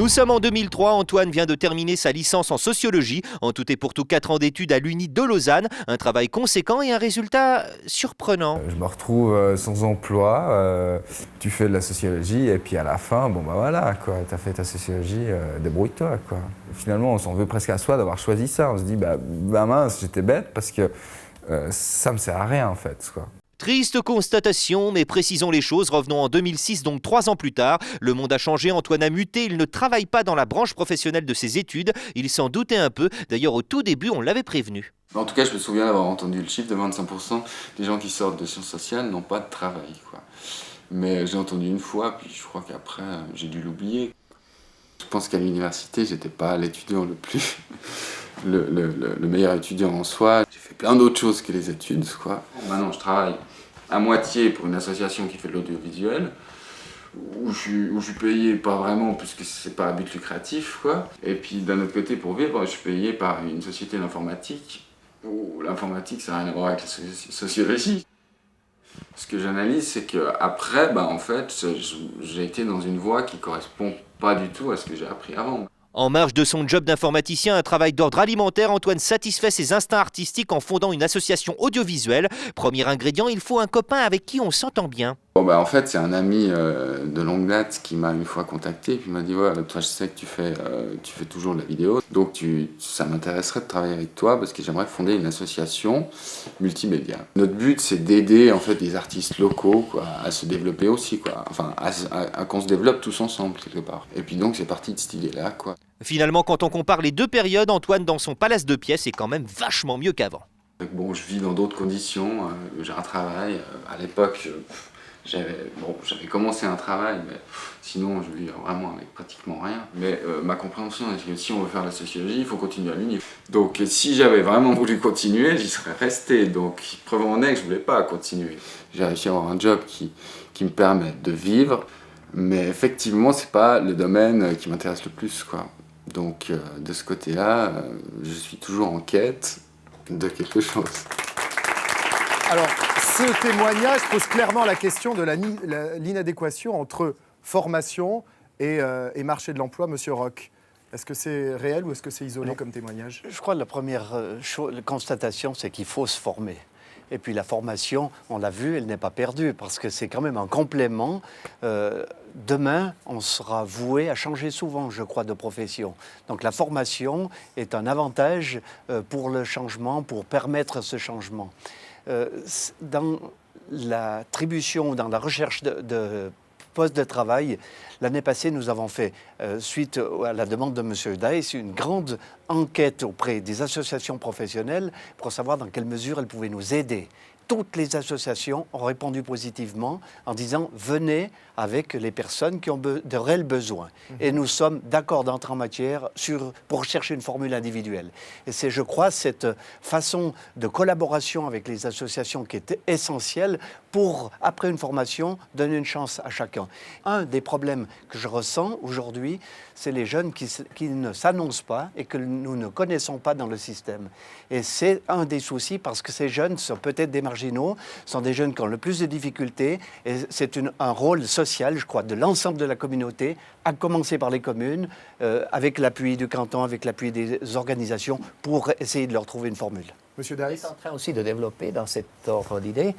Nous sommes en 2003, Antoine vient de terminer sa licence en sociologie. En tout et pour tout 4 ans d'études à l'Uni de Lausanne. Un travail conséquent et un résultat surprenant. Je me retrouve sans emploi, tu fais de la sociologie et puis à la fin, bon bah voilà quoi, t'as fait ta sociologie, débrouille-toi quoi. Finalement on s'en veut presque à soi d'avoir choisi ça, on se dit bah mince j'étais bête parce que ça me sert à rien en fait quoi. Triste constatation, mais précisons les choses. Revenons en 2006, donc 3 ans plus tard. Le monde a changé, Antoine a muté. Il ne travaille pas dans la branche professionnelle de ses études. Il s'en doutait un peu. D'ailleurs, au tout début, on l'avait prévenu. En tout cas, je me souviens d'avoir entendu le chiffre de 25% des gens qui sortent de sciences sociales n'ont pas de travail, quoi. Mais j'ai entendu une fois, puis je crois qu'après, j'ai dû l'oublier. Je pense qu'à l'université, j'étais pas l'étudiant le plus... le meilleur étudiant en soi. J'ai fait plein d'autres choses que les études, quoi. Maintenant, je travaille à moitié pour une association qui fait de l'audiovisuel, où je suis payé pas vraiment, puisque c'est pas à but lucratif, quoi. Et puis, d'un autre côté, pour vivre, je suis payé par une société d'informatique, où l'informatique, ça n'a rien à voir avec la sociologie. Ce que j'analyse, c'est qu'après, en fait, j'ai été dans une voie qui correspond pas du tout à ce que j'ai appris avant. En marge de son job d'informaticien, un travail d'ordre alimentaire, Antoine satisfait ses instincts artistiques en fondant une association audiovisuelle. Premier ingrédient, il faut un copain avec qui on s'entend bien. Bon, en fait, c'est un ami de longue date qui m'a une fois contacté et puis m'a dit ouais, toi je sais que tu fais toujours de la vidéo, donc ça m'intéresserait de travailler avec toi parce que j'aimerais fonder une association multimédia. Notre but, c'est d'aider en fait les artistes locaux quoi, à se développer aussi, quoi. Enfin à qu'on se développe tous ensemble quelque part. Et puis donc c'est parti de cette idée-là, quoi. Finalement, quand on compare les deux périodes, Antoine dans son palace de pièces est quand même vachement mieux qu'avant. Bon, je vis dans d'autres conditions, j'ai un travail, à l'époque j'avais commencé un travail, mais sinon je vis vraiment avec pratiquement rien. Mais ma compréhension est que si on veut faire la sociologie, il faut continuer à l'Uni. Donc si j'avais vraiment voulu continuer, j'y serais resté. Donc preuve en est que je voulais pas continuer. J'ai réussi à avoir un job qui me permet de vivre, mais effectivement c'est pas le domaine qui m'intéresse le plus, quoi. Donc de ce côté-là, je suis toujours en quête de quelque chose. Alors, ce témoignage pose clairement la question de l'inadéquation entre formation et marché de l'emploi, Monsieur Roch. Est-ce que c'est réel ou est-ce que c'est isolé comme témoignage? Je crois que la première constatation, c'est qu'il faut se former. Et puis la formation, on l'a vu, elle n'est pas perdue parce que c'est quand même un complément. Demain, on sera voué à changer souvent, je crois, de profession. Donc la formation est un avantage pour le changement, pour permettre ce changement. Dans l'attribution, dans la recherche de postes de travail, l'année passée, nous avons fait, suite à la demande de M. Dice, une grande enquête auprès des associations professionnelles pour savoir dans quelle mesure elles pouvaient nous aider. Toutes les associations ont répondu positivement en disant « venez avec les personnes qui ont de réels besoins ». Et nous sommes d'accord d'entrer en matière pour chercher une formule individuelle. Et c'est, je crois, cette façon de collaboration avec les associations qui est essentielle pour, après une formation, donner une chance à chacun. Un des problèmes que je ressens aujourd'hui, c'est les jeunes qui ne s'annoncent pas et que nous ne connaissons pas dans le système. Et c'est un des soucis parce que ces jeunes sont peut-être des marginaux, sont des jeunes qui ont le plus de difficultés et c'est un rôle social, je crois, de l'ensemble de la communauté, à commencer par les communes, avec l'appui du canton, avec l'appui des organisations, pour essayer de leur trouver une formule. Monsieur Dice. On est en train aussi de développer dans cet ordre d'idées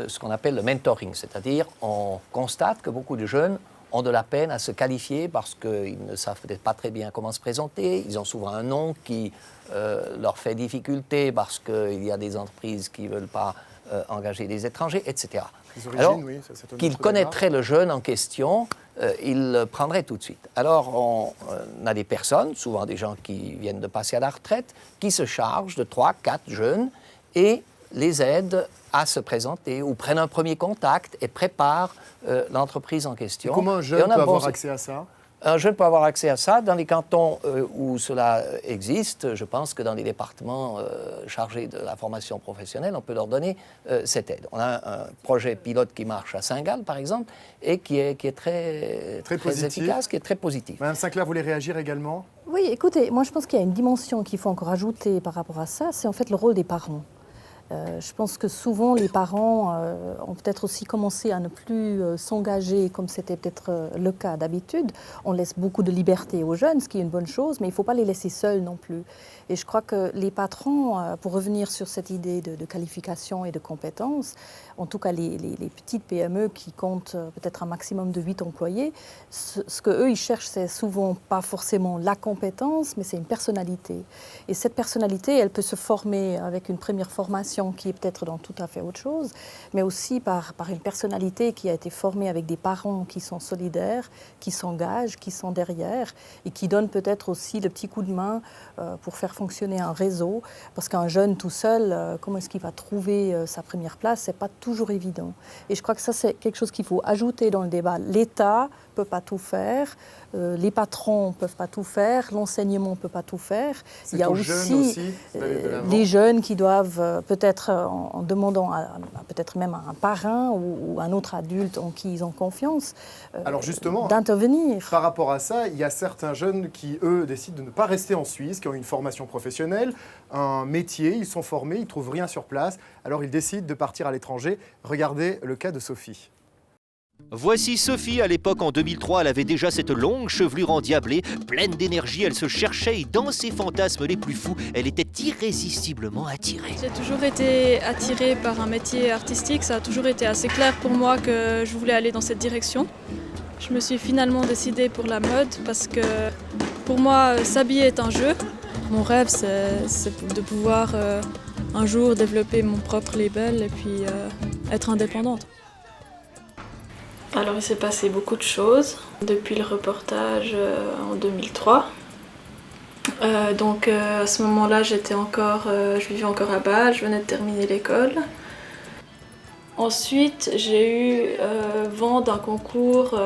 ce qu'on appelle le mentoring, c'est-à-dire on constate que beaucoup de jeunes ont de la peine à se qualifier parce qu'ils ne savent peut-être pas très bien comment se présenter, ils ont souvent un nom qui leur fait difficulté parce qu'il y a des entreprises qui ne veulent pas engager des étrangers, etc. Alors, oui, qu'ils connaîtraient le jeune en question, ils le prendraient tout de suite. Alors, on a des personnes, souvent des gens qui viennent de passer à la retraite, qui se chargent de 3, 4 jeunes et les aident à se présenter ou prennent un premier contact et préparent l'entreprise en question. Et comment un jeune peut avoir accès à ça? Un jeune peut avoir accès à ça. Dans les cantons où cela existe, je pense que dans les départements chargés de la formation professionnelle, on peut leur donner cette aide. On a un projet pilote qui marche à Saint-Gall, par exemple, et qui est très efficace, qui est très positif. Madame Sinclair voulait réagir également? Oui, écoutez, moi je pense qu'il y a une dimension qu'il faut encore ajouter par rapport à ça, c'est en fait le rôle des parents. Je pense que souvent les parents ont peut-être aussi commencé à ne plus s'engager comme c'était peut-être le cas d'habitude. On laisse beaucoup de liberté aux jeunes, ce qui est une bonne chose, mais il ne faut pas les laisser seuls non plus. Et je crois que les patrons, pour revenir sur cette idée de qualification et de compétences, en tout cas les petites PME qui comptent peut-être un maximum de 8 employés, ce qu'eux ils cherchent, c'est souvent pas forcément la compétence, mais c'est une personnalité. Et cette personnalité, elle peut se former avec une première formation qui est peut-être dans tout à fait autre chose, mais aussi par une personnalité qui a été formée avec des parents qui sont solidaires, qui s'engagent, qui sont derrière et qui donnent peut-être aussi le petit coup de main pour faire fonctionner un réseau. Parce qu'un jeune tout seul, comment est-ce qu'il va trouver sa première place? C'est pas toujours évident. Et je crois que ça, c'est quelque chose qu'il faut ajouter dans le débat. L'État ne peut pas tout faire, les patrons ne peuvent pas tout faire, l'enseignement ne peut pas tout faire. Il y a aussi les jeunes qui doivent peut-être, en demandant peut-être même à un parrain ou un autre adulte en qui ils ont confiance, alors justement, d'intervenir. Par rapport à ça, il y a certains jeunes qui, eux, décident de ne pas rester en Suisse, qui ont une formation professionnelle, un métier, ils sont formés, ils ne trouvent rien sur place, alors ils décident de partir à l'étranger. Regardez le cas de Sophie. Voici Sophie, à l'époque en 2003, elle avait déjà cette longue chevelure endiablée, pleine d'énergie, elle se cherchait et dans ses fantasmes les plus fous, elle était irrésistiblement attirée. J'ai toujours été attirée par un métier artistique, ça a toujours été assez clair pour moi que je voulais aller dans cette direction. Je me suis finalement décidée pour la mode parce que pour moi, s'habiller est un jeu. Mon rêve, c'est de pouvoir un jour développer mon propre label et puis être indépendante. Alors il s'est passé beaucoup de choses depuis le reportage en 2003. Donc à ce moment-là, je vivais encore à Bâle, je venais de terminer l'école. Ensuite, j'ai eu vent d'un concours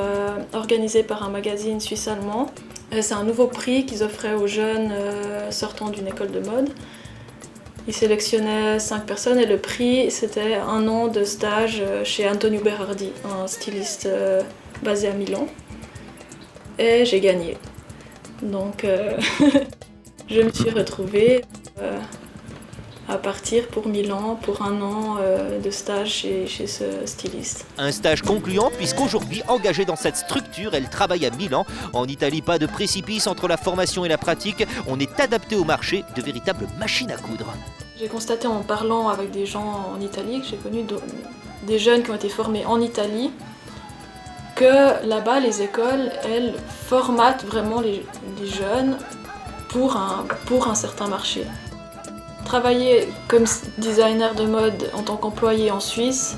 organisé par un magazine suisse-allemand. C'est un nouveau prix qu'ils offraient aux jeunes sortant d'une école de mode. Ils sélectionnaient 5 personnes et le prix, c'était 1 an de stage chez Antonio Berardi, un styliste basé à Milan. Et j'ai gagné. Donc je me suis retrouvée à partir pour Milan pour 1 an de stage chez ce styliste. Un stage concluant puisqu'aujourd'hui, engagée dans cette structure, elle travaille à Milan. En Italie, pas de précipice entre la formation et la pratique. On est adapté au marché, de véritables machines à coudre. J'ai constaté en parlant avec des gens en Italie, que j'ai connu des jeunes qui ont été formés en Italie, que là-bas, les écoles, elles formatent vraiment les jeunes pour un certain marché. Travailler comme designer de mode en tant qu'employé en Suisse,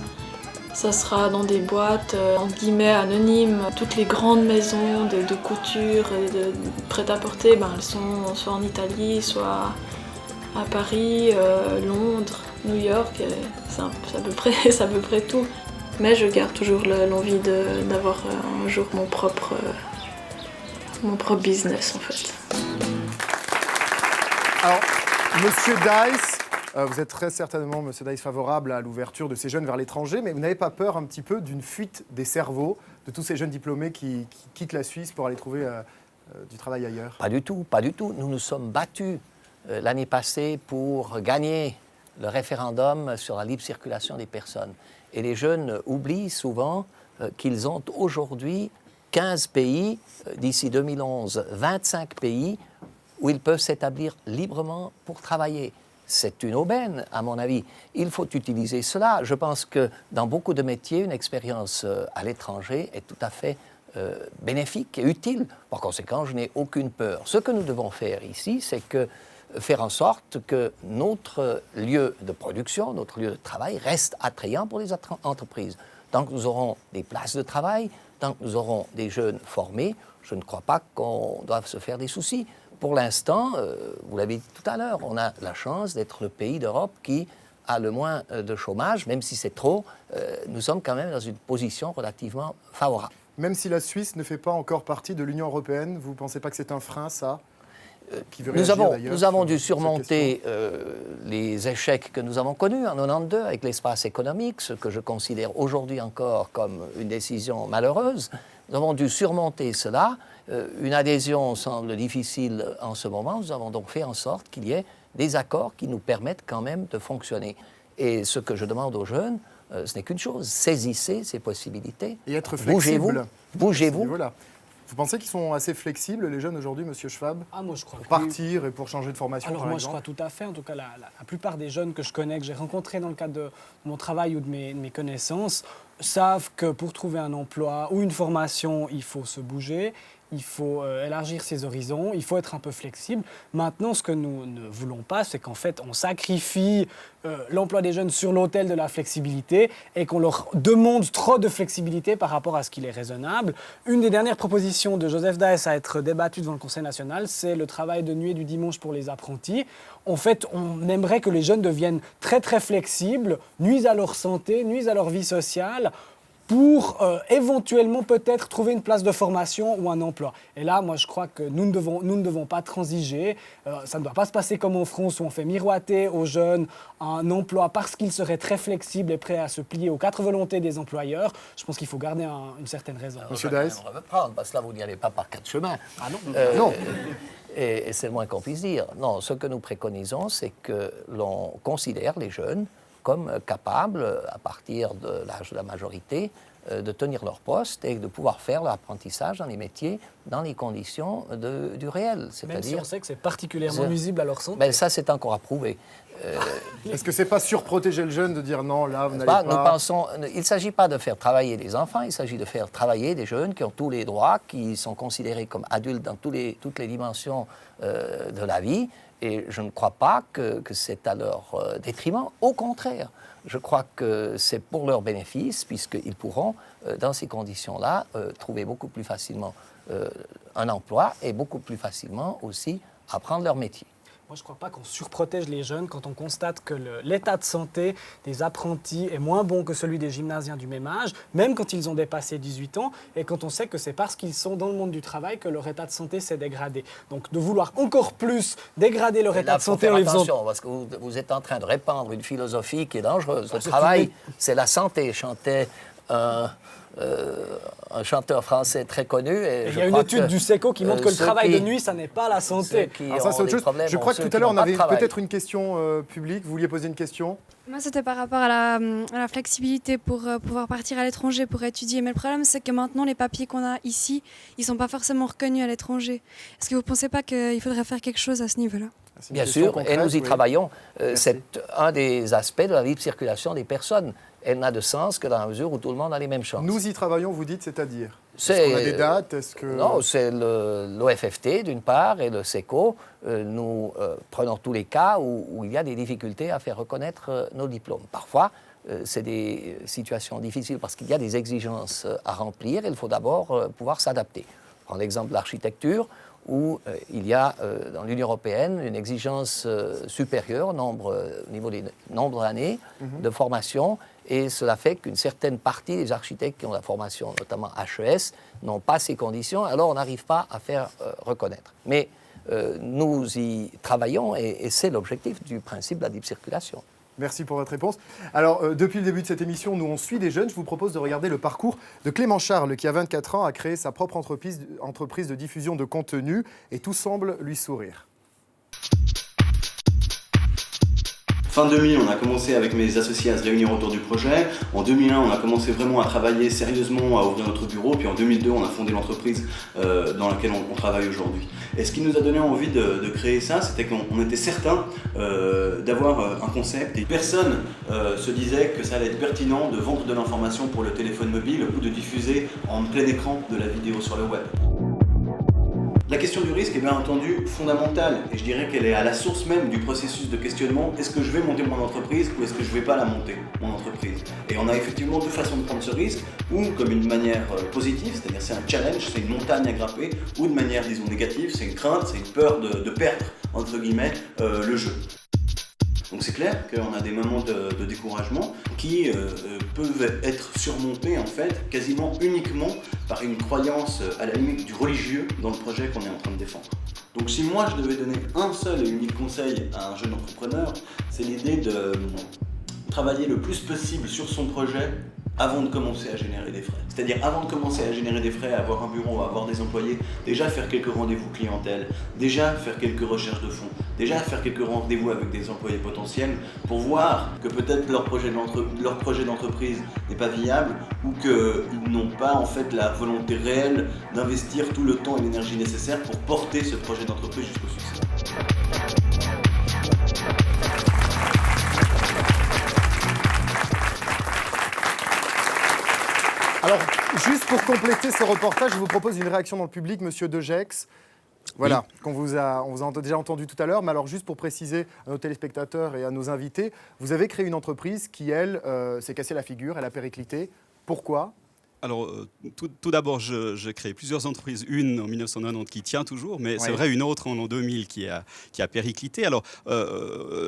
ça sera dans des boîtes entre guillemets anonymes. Toutes les grandes maisons de couture et de prêt-à-porter, elles sont soit en Italie, soit à Paris, Londres, New York, c'est à peu près tout. Mais je garde toujours l'envie d'avoir un jour mon propre business en fait. Alors, Monsieur Dice, vous êtes très certainement, Monsieur Dice, favorable à l'ouverture de ces jeunes vers l'étranger, mais vous n'avez pas peur un petit peu d'une fuite des cerveaux de tous ces jeunes diplômés qui quittent la Suisse pour aller trouver du travail ailleurs? Pas du tout, pas du tout. Nous nous sommes battus l'année passée pour gagner le référendum sur la libre circulation des personnes. Et les jeunes oublient souvent qu'ils ont aujourd'hui 15 pays, d'ici 2011, 25 pays où ils peuvent s'établir librement pour travailler. C'est une aubaine, à mon avis. Il faut utiliser cela. Je pense que dans beaucoup de métiers, une expérience à l'étranger est tout à fait bénéfique et utile. Par conséquent, je n'ai aucune peur. Ce que nous devons faire ici, c'est faire en sorte que notre lieu de production, notre lieu de travail reste attrayant pour les entreprises. Tant que nous aurons des places de travail, tant que nous aurons des jeunes formés, je ne crois pas qu'on doive se faire des soucis. Pour l'instant, vous l'avez dit tout à l'heure, on a la chance d'être le pays d'Europe qui a le moins de chômage, même si c'est trop, nous sommes quand même dans une position relativement favorable. Même si la Suisse ne fait pas encore partie de l'Union européenne, vous ne pensez pas que c'est un frein, ça Nous avons dû surmonter les échecs que nous avons connus en 1992 avec l'espace économique, ce que je considère aujourd'hui encore comme une décision malheureuse. Nous avons dû surmonter cela. Une adhésion semble difficile en ce moment. Nous avons donc fait en sorte qu'il y ait des accords qui nous permettent quand même de fonctionner. Et ce que je demande aux jeunes, ce n'est qu'une chose, saisissez ces possibilités. Et être flexible. Bougez-vous. Voilà. Vous pensez qu'ils sont assez flexibles, les jeunes aujourd'hui, Monsieur Schwab? Moi je crois. Pour partir et pour changer de formation, Alors par moi exemple. je crois tout à fait. En tout cas, la plupart des jeunes que je connais, que j'ai rencontrés dans le cadre de mon travail ou de mes connaissances, savent que pour trouver un emploi ou une formation, il faut se bouger. Il faut élargir ses horizons, il faut être un peu flexible. Maintenant, ce que nous ne voulons pas, c'est qu'en fait, on sacrifie l'emploi des jeunes sur l'autel de la flexibilité et qu'on leur demande trop de flexibilité par rapport à ce qu'il est raisonnable. Une des dernières propositions de Joseph Daes à être débattue devant le Conseil national, c'est le travail de nuit et du dimanche pour les apprentis. En fait, on aimerait que les jeunes deviennent très très flexibles, nuisent à leur santé, nuisent à leur vie sociale, pour éventuellement peut-être trouver une place de formation ou un emploi. Et là, moi, je crois que nous ne devons pas transiger. Ça ne doit pas se passer comme en France où on fait miroiter aux jeunes un emploi parce qu'ils seraient très flexibles et prêts à se plier aux quatre volontés des employeurs. Je pense qu'il faut garder une certaine raison. Monsieur Daes, on va reprendre, parce que là, vous n'y allez pas par quatre chemins. Ah non. Non. Et c'est le moins qu'on puisse dire. Non, ce que nous préconisons, c'est que l'on considère les jeunes comme capables, à partir de l'âge de la majorité, de tenir leur poste et de pouvoir faire l'apprentissage dans les métiers dans les conditions du réel. Même si on sait que c'est particulièrement nuisible à leur santé. Mais ça, c'est encore à prouver. Est-ce que c'est pas surprotéger le jeune de dire non, là, vous n'allez pas... Nous pensons, il ne s'agit pas de faire travailler les enfants, il s'agit de faire travailler des jeunes qui ont tous les droits, qui sont considérés comme adultes dans toutes les dimensions de la vie. Et je ne crois pas que c'est à leur détriment. Au contraire, je crois que c'est pour leur bénéfice, puisqu'ils pourront, dans ces conditions-là, trouver beaucoup plus facilement un emploi et beaucoup plus facilement aussi apprendre leur métier. Moi, je ne crois pas qu'on surprotège les jeunes quand on constate que l'état de santé des apprentis est moins bon que celui des gymnasiens du même âge, même quand ils ont dépassé 18 ans, et quand on sait que c'est parce qu'ils sont dans le monde du travail que leur état de santé s'est dégradé. Donc, de vouloir encore plus dégrader leur état de santé en les faisant... Attention, parce que vous êtes en train de répandre une philosophie qui est dangereuse. Le travail, c'est la santé, chantait un chanteur français très connu. Et il y a une étude du SECO qui montre que le travail de nuit, ça n'est pas la santé. Alors ça, c'est autre chose. Je crois que tout à l'heure, on avait peut-être une question publique. Vous vouliez poser une question? Moi, c'était par rapport à la flexibilité pour pouvoir partir à l'étranger pour étudier. Mais le problème, c'est que maintenant, les papiers qu'on a ici, ils ne sont pas forcément reconnus à l'étranger. Est-ce que vous ne pensez pas qu'il faudrait faire quelque chose à ce niveau-là? Bien sûr, et nous y travaillons. C'est un des aspects de la libre circulation des personnes. Elle n'a de sens que dans la mesure où tout le monde a les mêmes chances. Nous y travaillons, vous dites, c'est-à-dire? Est-ce qu'on a des dates? Non, c'est l'OFFT d'une part et le SECO. Nous prenons tous les cas où il y a des difficultés à faire reconnaître nos diplômes. Parfois, c'est des situations difficiles parce qu'il y a des exigences à remplir et il faut d'abord pouvoir s'adapter. Prends l'exemple de l'architecture où il y a dans l'Union européenne une exigence supérieure au niveau des nombres d'années de formation. Et cela fait qu'une certaine partie des architectes qui ont la formation, notamment HES, n'ont pas ces conditions, alors on n'arrive pas à faire reconnaître. Mais nous y travaillons et c'est l'objectif du principe de la libre circulation. Merci pour votre réponse. Alors, depuis le début de cette émission, nous, on suit des jeunes. Je vous propose de regarder le parcours de Clément Charles, qui, à 24 ans, a créé sa propre entreprise de diffusion de contenu et tout semble lui sourire. Fin 2000, on a commencé avec mes associés à se réunir autour du projet. En 2001, on a commencé vraiment à travailler sérieusement, à ouvrir notre bureau. Puis en 2002, on a fondé l'entreprise dans laquelle on travaille aujourd'hui. Et ce qui nous a donné envie de créer ça, c'était qu'on était certain d'avoir un concept. Et personne se disait que ça allait être pertinent de vendre de l'information pour le téléphone mobile ou de diffuser en plein écran de la vidéo sur le web. La question du risque est bien entendu fondamentale et je dirais qu'elle est à la source même du processus de questionnement. Est-ce que je vais monter mon entreprise ou est-ce que je ne vais pas la monter, mon entreprise? Et on a effectivement deux façons de prendre ce risque, ou comme une manière positive, c'est-à-dire c'est un challenge, c'est une montagne à grimper, ou de manière disons négative, c'est une crainte, c'est une peur de perdre, entre guillemets, le jeu. Donc c'est clair qu'on a des moments de découragement qui peuvent être surmontés en fait quasiment uniquement par une croyance à la limite du religieux dans le projet qu'on est en train de défendre. Donc si moi je devais donner un seul et unique conseil à un jeune entrepreneur, c'est l'idée de travailler le plus possible sur son projet avant de commencer à générer des frais. C'est-à-dire avant de commencer à générer des frais, à avoir un bureau, à avoir des employés, déjà faire quelques rendez-vous clientèle, déjà faire quelques recherches de fonds, déjà faire quelques rendez-vous avec des employés potentiels pour voir que peut-être leur projet d'entreprise n'est pas viable ou qu'ils n'ont pas en fait la volonté réelle d'investir tout le temps et l'énergie nécessaire pour porter ce projet d'entreprise jusqu'au succès. Alors, juste pour compléter ce reportage, je vous propose une réaction dans le public, Monsieur De Gex. Voilà, oui. On vous a déjà entendu tout à l'heure, mais alors juste pour préciser à nos téléspectateurs et à nos invités, vous avez créé une entreprise qui, elle, s'est cassée la figure, elle a périclité. Pourquoi ? Alors, tout d'abord, j'ai créé plusieurs entreprises. Une en 1990 qui tient toujours, mais c'est vrai, une autre en l'an 2000 qui a périclité. Alors,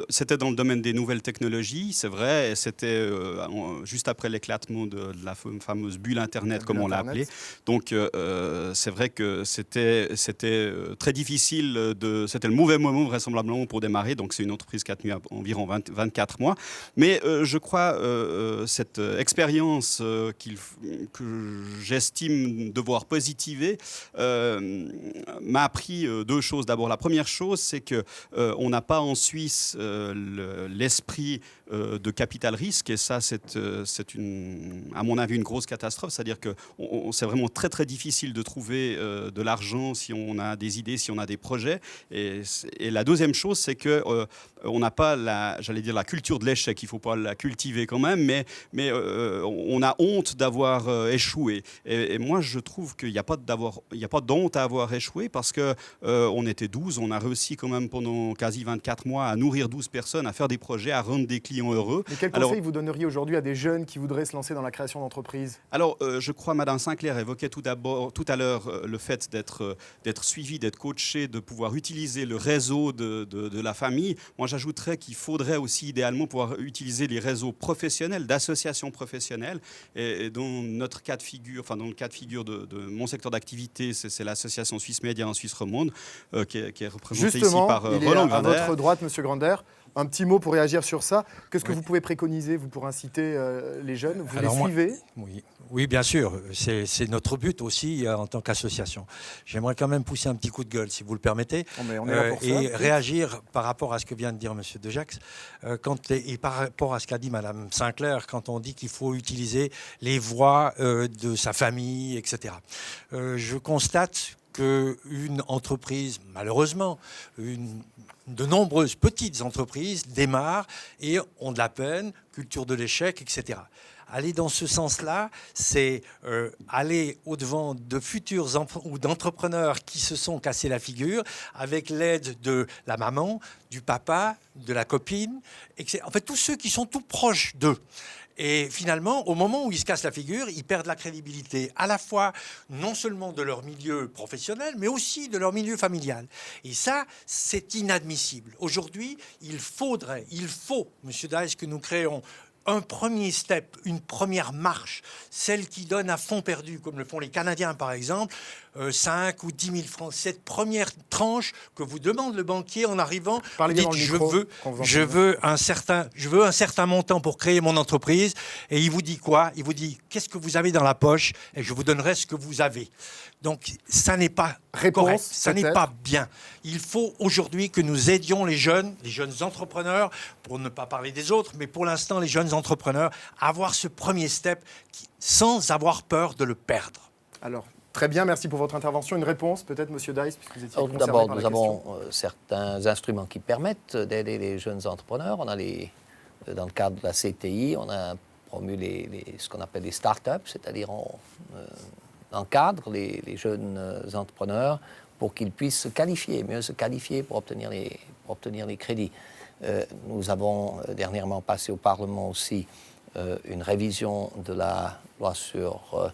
c'était dans le domaine des nouvelles technologies, c'est vrai. C'était juste après l'éclatement de la fameuse bulle Internet, comme on l'a appelée. Donc, c'est vrai que c'était très difficile. C'était le mauvais moment, vraisemblablement, pour démarrer. Donc, c'est une entreprise qui a tenu environ 24 mois. Mais je crois cette expérience que j'estime devoir positiver, m'a appris deux choses. D'abord, la première chose, c'est qu'on n'a pas en Suisse l'esprit de capital risque, et ça, c'est à mon avis une grosse catastrophe. C'est-à-dire que c'est vraiment très très difficile de trouver de l'argent si on a des idées, si on a des projets. Et la deuxième chose, c'est que on n'a pas la culture de l'échec. Il ne faut pas la cultiver quand même, mais on a honte d'avoir échoué. Et moi, je trouve qu'il n'y a pas d'honte à avoir échoué, parce qu'on était 12, on a réussi quand même pendant quasi 24 mois à nourrir 12 personnes, à faire des projets, à rendre des clients heureux. Mais quel conseil vous donneriez aujourd'hui à des jeunes qui voudraient se lancer dans la création d'entreprises ? Alors, je crois Madame Sinclair évoquait tout à l'heure le fait d'être suivi, d'être coaché, de pouvoir utiliser le réseau de la famille. Moi, j'ajouterais qu'il faudrait aussi idéalement pouvoir utiliser les réseaux professionnels, d'associations professionnelles. Et dans notre cas de figure, dans le cas de figure de mon secteur d'activité, c'est l'association Suisse Média en Suisse romande, qui est représentée ici par Roland Grander. À votre droite, Monsieur Grander. Un petit mot pour réagir sur ça. Qu'est-ce que vous pouvez préconiser, vous, pour inciter les jeunes ? Vous les suivez ? Oui, bien sûr. C'est notre but aussi en tant qu'association. J'aimerais quand même pousser un petit coup de gueule, si vous le permettez, et réagir par rapport à ce que vient de dire M. De Gex, et par rapport à ce qu'a dit Mme Sinclair, quand on dit qu'il faut utiliser les voix de sa famille, etc. Je constate qu'une entreprise, malheureusement, de nombreuses petites entreprises démarrent et ont de la peine, culture de l'échec, etc. Aller dans ce sens-là, c'est aller au-devant de futurs ou d'entrepreneurs qui se sont cassés la figure avec l'aide de la maman, du papa, de la copine, etc. En fait, tous ceux qui sont tout proches d'eux. Et finalement, au moment où ils se cassent la figure, ils perdent la crédibilité à la fois non seulement de leur milieu professionnel, mais aussi de leur milieu familial. Et ça, c'est inadmissible. Aujourd'hui, il faut, M. Dice, que nous créions un premier step, une première marche, celle qui donne à fond perdu, comme le font les Canadiens par exemple, 5 ou 10 000 francs. Cette première tranche que vous demande le banquier en arrivant, vous dites je veux un certain montant pour créer mon entreprise, et il vous dit quoi ? Il vous dit qu'est-ce que vous avez dans la poche, et je vous donnerai ce que vous avez. Donc ça n'est pas correct, ça n'est pas bien. Il faut aujourd'hui que nous aidions les jeunes entrepreneurs, pour ne pas parler des autres, mais pour l'instant les jeunes entrepreneurs, à avoir ce premier step sans avoir peur de le perdre. Alors, très bien, merci pour votre intervention. Une réponse peut-être, Monsieur Dice, puisque vous étiez concerné d'abord, par la nous question. avons certains instruments qui permettent d'aider les jeunes entrepreneurs. On a dans le cadre de la CTI, on a promu ce qu'on appelle les start-up, c'est-à-dire on encadre les jeunes entrepreneurs pour qu'ils puissent mieux se qualifier pour obtenir les crédits. Nous avons dernièrement passé au Parlement aussi une révision de la loi sur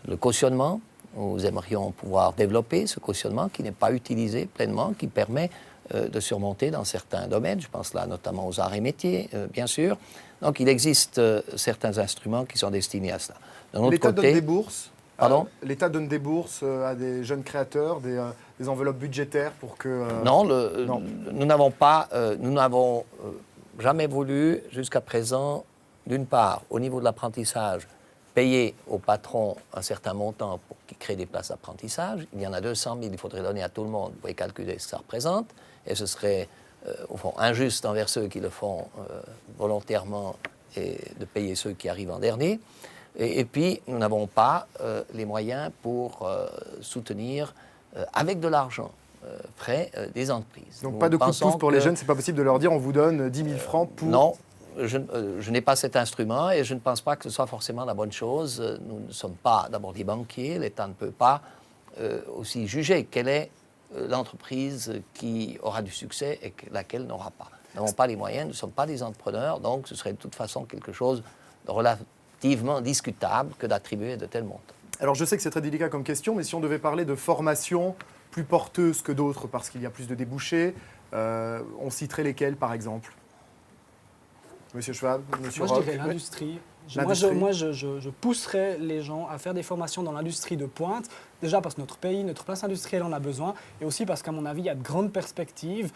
le cautionnement. Nous aimerions pouvoir développer ce cautionnement qui n'est pas utilisé pleinement, qui permet de surmonter dans certains domaines. Je pense là notamment aux arts et métiers, bien sûr. Donc il existe certains instruments qui sont destinés à cela. L'État donne des bourses. Pardon ? L'État donne des bourses à des jeunes créateurs, des enveloppes budgétaires pour que... Non, nous n'avons jamais voulu jusqu'à présent, d'une part, au niveau de l'apprentissage, payer au patron un certain montant pour qu'il crée des places d'apprentissage. Il y en a 200 000, il faudrait donner à tout le monde. Vous pouvez calculer ce que ça représente. Et ce serait, au fond, injuste envers ceux qui le font volontairement et de payer ceux qui arrivent en dernier. Et puis, nous n'avons pas les moyens pour soutenir, avec de l'argent frais, des entreprises. Donc, pas de coup de pouce pour les jeunes, c'est pas possible de leur dire on vous donne 10 000 francs pour... Non. Je n'ai pas cet instrument et je ne pense pas que ce soit forcément la bonne chose. Nous ne sommes pas d'abord des banquiers. L'État ne peut pas aussi juger quelle est l'entreprise qui aura du succès et laquelle n'aura pas. Nous n'avons pas les moyens, nous ne sommes pas des entrepreneurs, donc ce serait de toute façon quelque chose de relativement discutable que d'attribuer de tels montants. Alors je sais que c'est très délicat comme question, mais si on devait parler de formation plus porteuse que d'autres parce qu'il y a plus de débouchés, on citerait lesquelles par exemple ? Monsieur Schwab, Monsieur Roch. Moi, je dirais l'industrie. Moi, je pousserais les gens à faire des formations dans l'industrie de pointe, déjà parce que notre pays, notre place industrielle en a besoin, et aussi parce qu'à mon avis, il y a de grandes perspectives.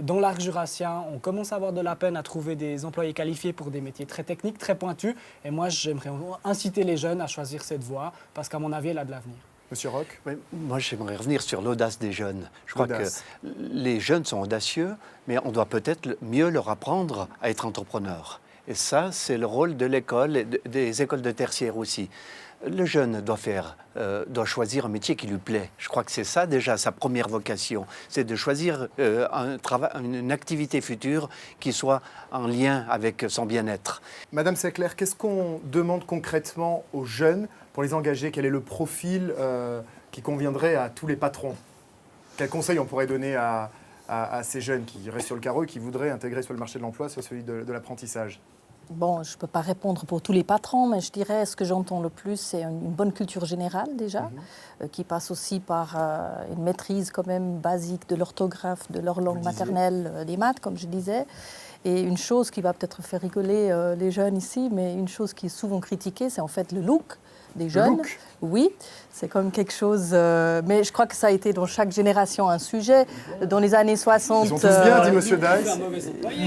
Dans l'arc jurassien, on commence à avoir de la peine à trouver des employés qualifiés pour des métiers très techniques, très pointus, et moi, j'aimerais inciter les jeunes à choisir cette voie, parce qu'à mon avis, elle a de l'avenir. Monsieur Roch. Oui, moi, j'aimerais revenir sur l'audace des jeunes. Je crois que les jeunes sont audacieux, mais on doit peut-être mieux leur apprendre à être entrepreneurs. Et ça, c'est le rôle de l'école et des écoles de tertiaire aussi. Le jeune doit choisir un métier qui lui plaît. Je crois que c'est ça déjà sa première vocation. C'est de choisir une activité future qui soit en lien avec son bien-être. Madame Secler, qu'est-ce qu'on demande concrètement aux jeunes pour les engager? Quel est le profil qui conviendrait à tous les patrons? Quels conseils on pourrait donner à ces jeunes qui restent sur le carreau et qui voudraient intégrer soit le marché de l'emploi, soit celui de l'apprentissage? Bon, je ne peux pas répondre pour tous les patrons, mais je dirais ce que j'entends le plus, c'est une bonne culture générale déjà, qui passe aussi par une maîtrise quand même basique de l'orthographe, de leur langue maternelle, des maths, comme je disais. Et une chose qui va peut-être faire rigoler les jeunes ici, mais une chose qui est souvent critiquée, c'est en fait le look des jeunes. Oui, c'est comme quelque chose... mais je crois que ça a été dans chaque génération un sujet. Dans les années 60... Ils sont tous bien, dit Monsieur Dice.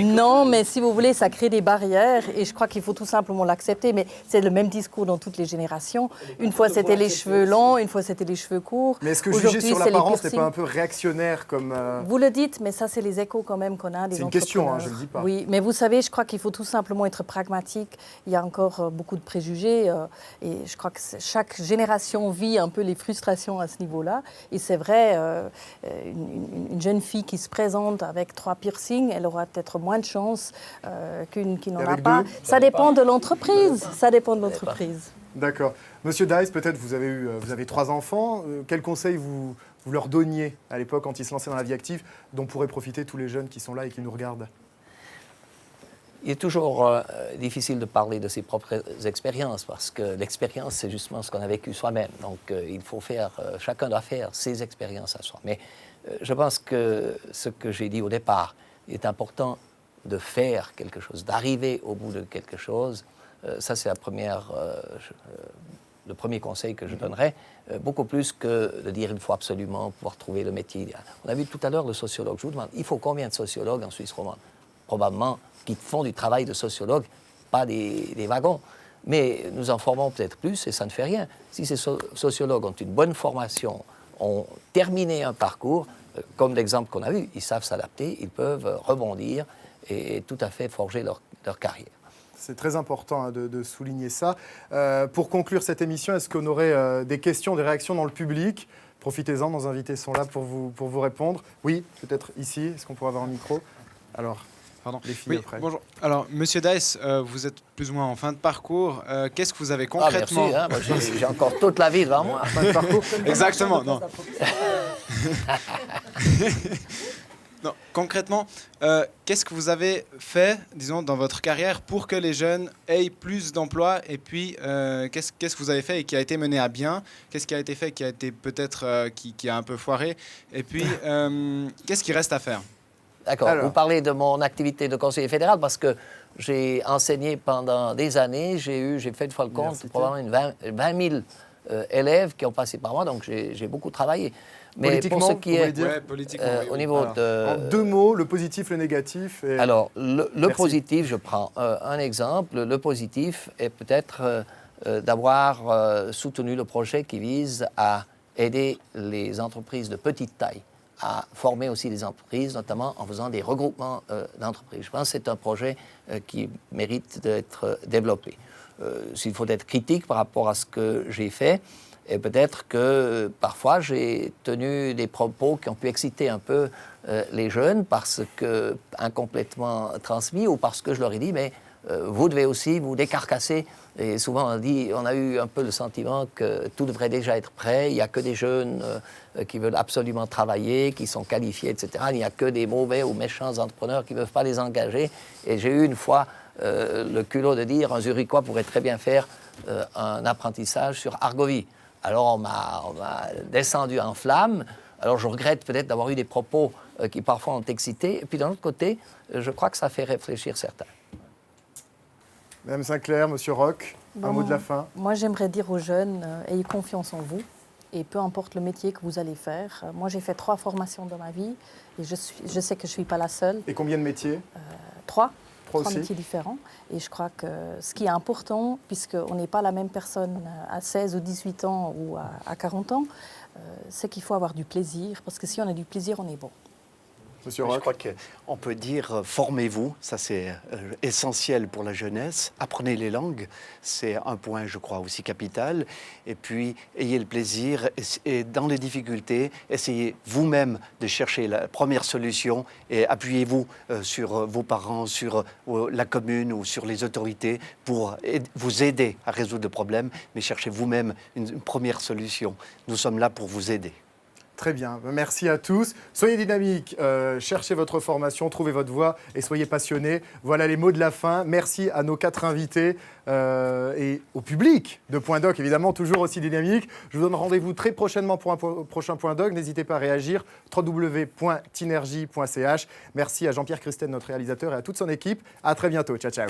Non, mais si vous voulez, ça crée des barrières et je crois qu'il faut tout simplement l'accepter. Mais c'est le même discours dans toutes les générations. Une fois, c'était les cheveux longs, une fois, c'était les cheveux courts. Mais est-ce que juger sur l'apparence n'est pas un peu réactionnaire comme... Vous le dites, mais ça, c'est les échos quand même qu'on a des entrepreneurs. C'est une question, hein, je ne le dis pas. Oui, mais vous savez, je crois qu'il faut tout simplement être pragmatique. Il y a encore beaucoup de préjugés et je crois que chaque génération vit un peu les frustrations à ce niveau-là. Et c'est vrai, une jeune fille qui se présente avec 3 piercings, elle aura peut-être moins de chance qu'une qui n'en a pas. Ça dépend de l'entreprise. Ça dépend de l'entreprise. D'accord. Monsieur Dice, peut-être vous avez 3 enfants. Quels conseils vous leur donniez à l'époque quand ils se lançaient dans la vie active, dont pourraient profiter tous les jeunes qui sont là et qui nous regardent? Il est toujours difficile de parler de ses propres expériences parce que l'expérience, c'est justement ce qu'on a vécu soi-même. Donc, il faut chacun doit faire ses expériences à soi. Mais je pense que ce que j'ai dit au départ, il est important de faire quelque chose, d'arriver au bout de quelque chose. Ça, c'est le premier conseil que je donnerais, beaucoup plus que de dire il faut absolument pouvoir trouver le métier idéal. On a vu tout à l'heure le sociologue. Je vous demande, il faut combien de sociologues en Suisse romande? Probablement qui font du travail de sociologue, pas des wagons. Mais nous en formons peut-être plus et ça ne fait rien. Si ces sociologues ont une bonne formation, ont terminé un parcours, comme l'exemple qu'on a vu, ils savent s'adapter, ils peuvent rebondir et tout à fait forger leur carrière. C'est très important de souligner ça. Pour conclure cette émission, est-ce qu'on aurait des questions, des réactions dans le public? Profitez-en, nos invités sont là pour vous répondre. Oui, peut-être ici, est-ce qu'on pourrait avoir un micro? Alors... Pardon, les filles après. Bonjour. Alors, Monsieur Dice, vous êtes plus ou moins en fin de parcours. Qu'est-ce que vous avez concrètement... merci, moi, j'ai encore toute la vie devant moi. Fin de parcours. Exactement, non. Non, concrètement, qu'est-ce que vous avez fait, disons, dans votre carrière pour que les jeunes aient plus d'emplois? Et puis, qu'est-ce que vous avez fait et qui a été mené à bien? Qu'est-ce qui a été fait qui a été peut-être qui a un peu foiré? Et puis, qu'est-ce qui reste à faire? D'accord. Vous parlez de mon activité de conseiller fédéral parce que j'ai enseigné pendant des années. J'ai fait une fois le compte, probablement 20 000 élèves qui ont passé par moi, donc j'ai beaucoup travaillé. Mais pour ce qui est au niveau de... En 2 mots, le positif, le négatif. Alors, le positif, je prends un exemple. Le positif est peut-être d'avoir soutenu le projet qui vise à aider les entreprises de petite taille à former aussi des entreprises, notamment en faisant des regroupements d'entreprises. Je pense que c'est un projet qui mérite d'être développé. S'il faut être critique par rapport à ce que j'ai fait, et peut-être que parfois j'ai tenu des propos qui ont pu exciter un peu les jeunes parce que incomplètement transmis ou parce que je leur ai dit mais vous devez aussi vous décarcasser. Et souvent on a eu un peu le sentiment que tout devrait déjà être prêt, il n'y a que des jeunes qui veulent absolument travailler, qui sont qualifiés, etc. Il n'y a que des mauvais ou méchants entrepreneurs qui ne peuvent pas les engager. Et j'ai eu une fois le culot de dire un Zurichois pourrait très bien faire un apprentissage sur Argovie. Alors on m'a descendu en flammes. Alors je regrette peut-être d'avoir eu des propos qui parfois ont excité. Et puis d'un autre côté, je crois que ça fait réfléchir certains. Madame Sinclair, Monsieur Roch, un mot de la fin. Moi j'aimerais dire aux jeunes, ayez confiance en vous. Et peu importe le métier que vous allez faire. Moi j'ai fait 3 formations dans ma vie. Et je sais que je ne suis pas la seule. Et combien de métiers 3. 3 métiers différents. Et je crois que ce qui est important, puisqu'on n'est pas la même personne à 16 ou 18 ans ou à 40 ans, c'est qu'il faut avoir du plaisir. Parce que si on a du plaisir, on est bon. Monsieur Roch. Je crois qu'on peut dire formez-vous, ça c'est essentiel pour la jeunesse. Apprenez les langues, c'est un point je crois aussi capital. Et puis ayez le plaisir et dans les difficultés, essayez vous-même de chercher la première solution et appuyez-vous sur vos parents, sur la commune ou sur les autorités pour vous aider à résoudre le problème, mais cherchez vous-même une première solution. Nous sommes là pour vous aider. Très bien, merci à tous. Soyez dynamiques, cherchez votre formation, trouvez votre voie et soyez passionnés. Voilà les mots de la fin. Merci à nos 4 invités et au public de Point Doc, évidemment, toujours aussi dynamique. Je vous donne rendez-vous très prochainement pour un prochain Point Doc. N'hésitez pas à réagir, www.tinergie.ch. Merci à Jean-Pierre Christen, notre réalisateur, et à toute son équipe. À très bientôt. Ciao, ciao.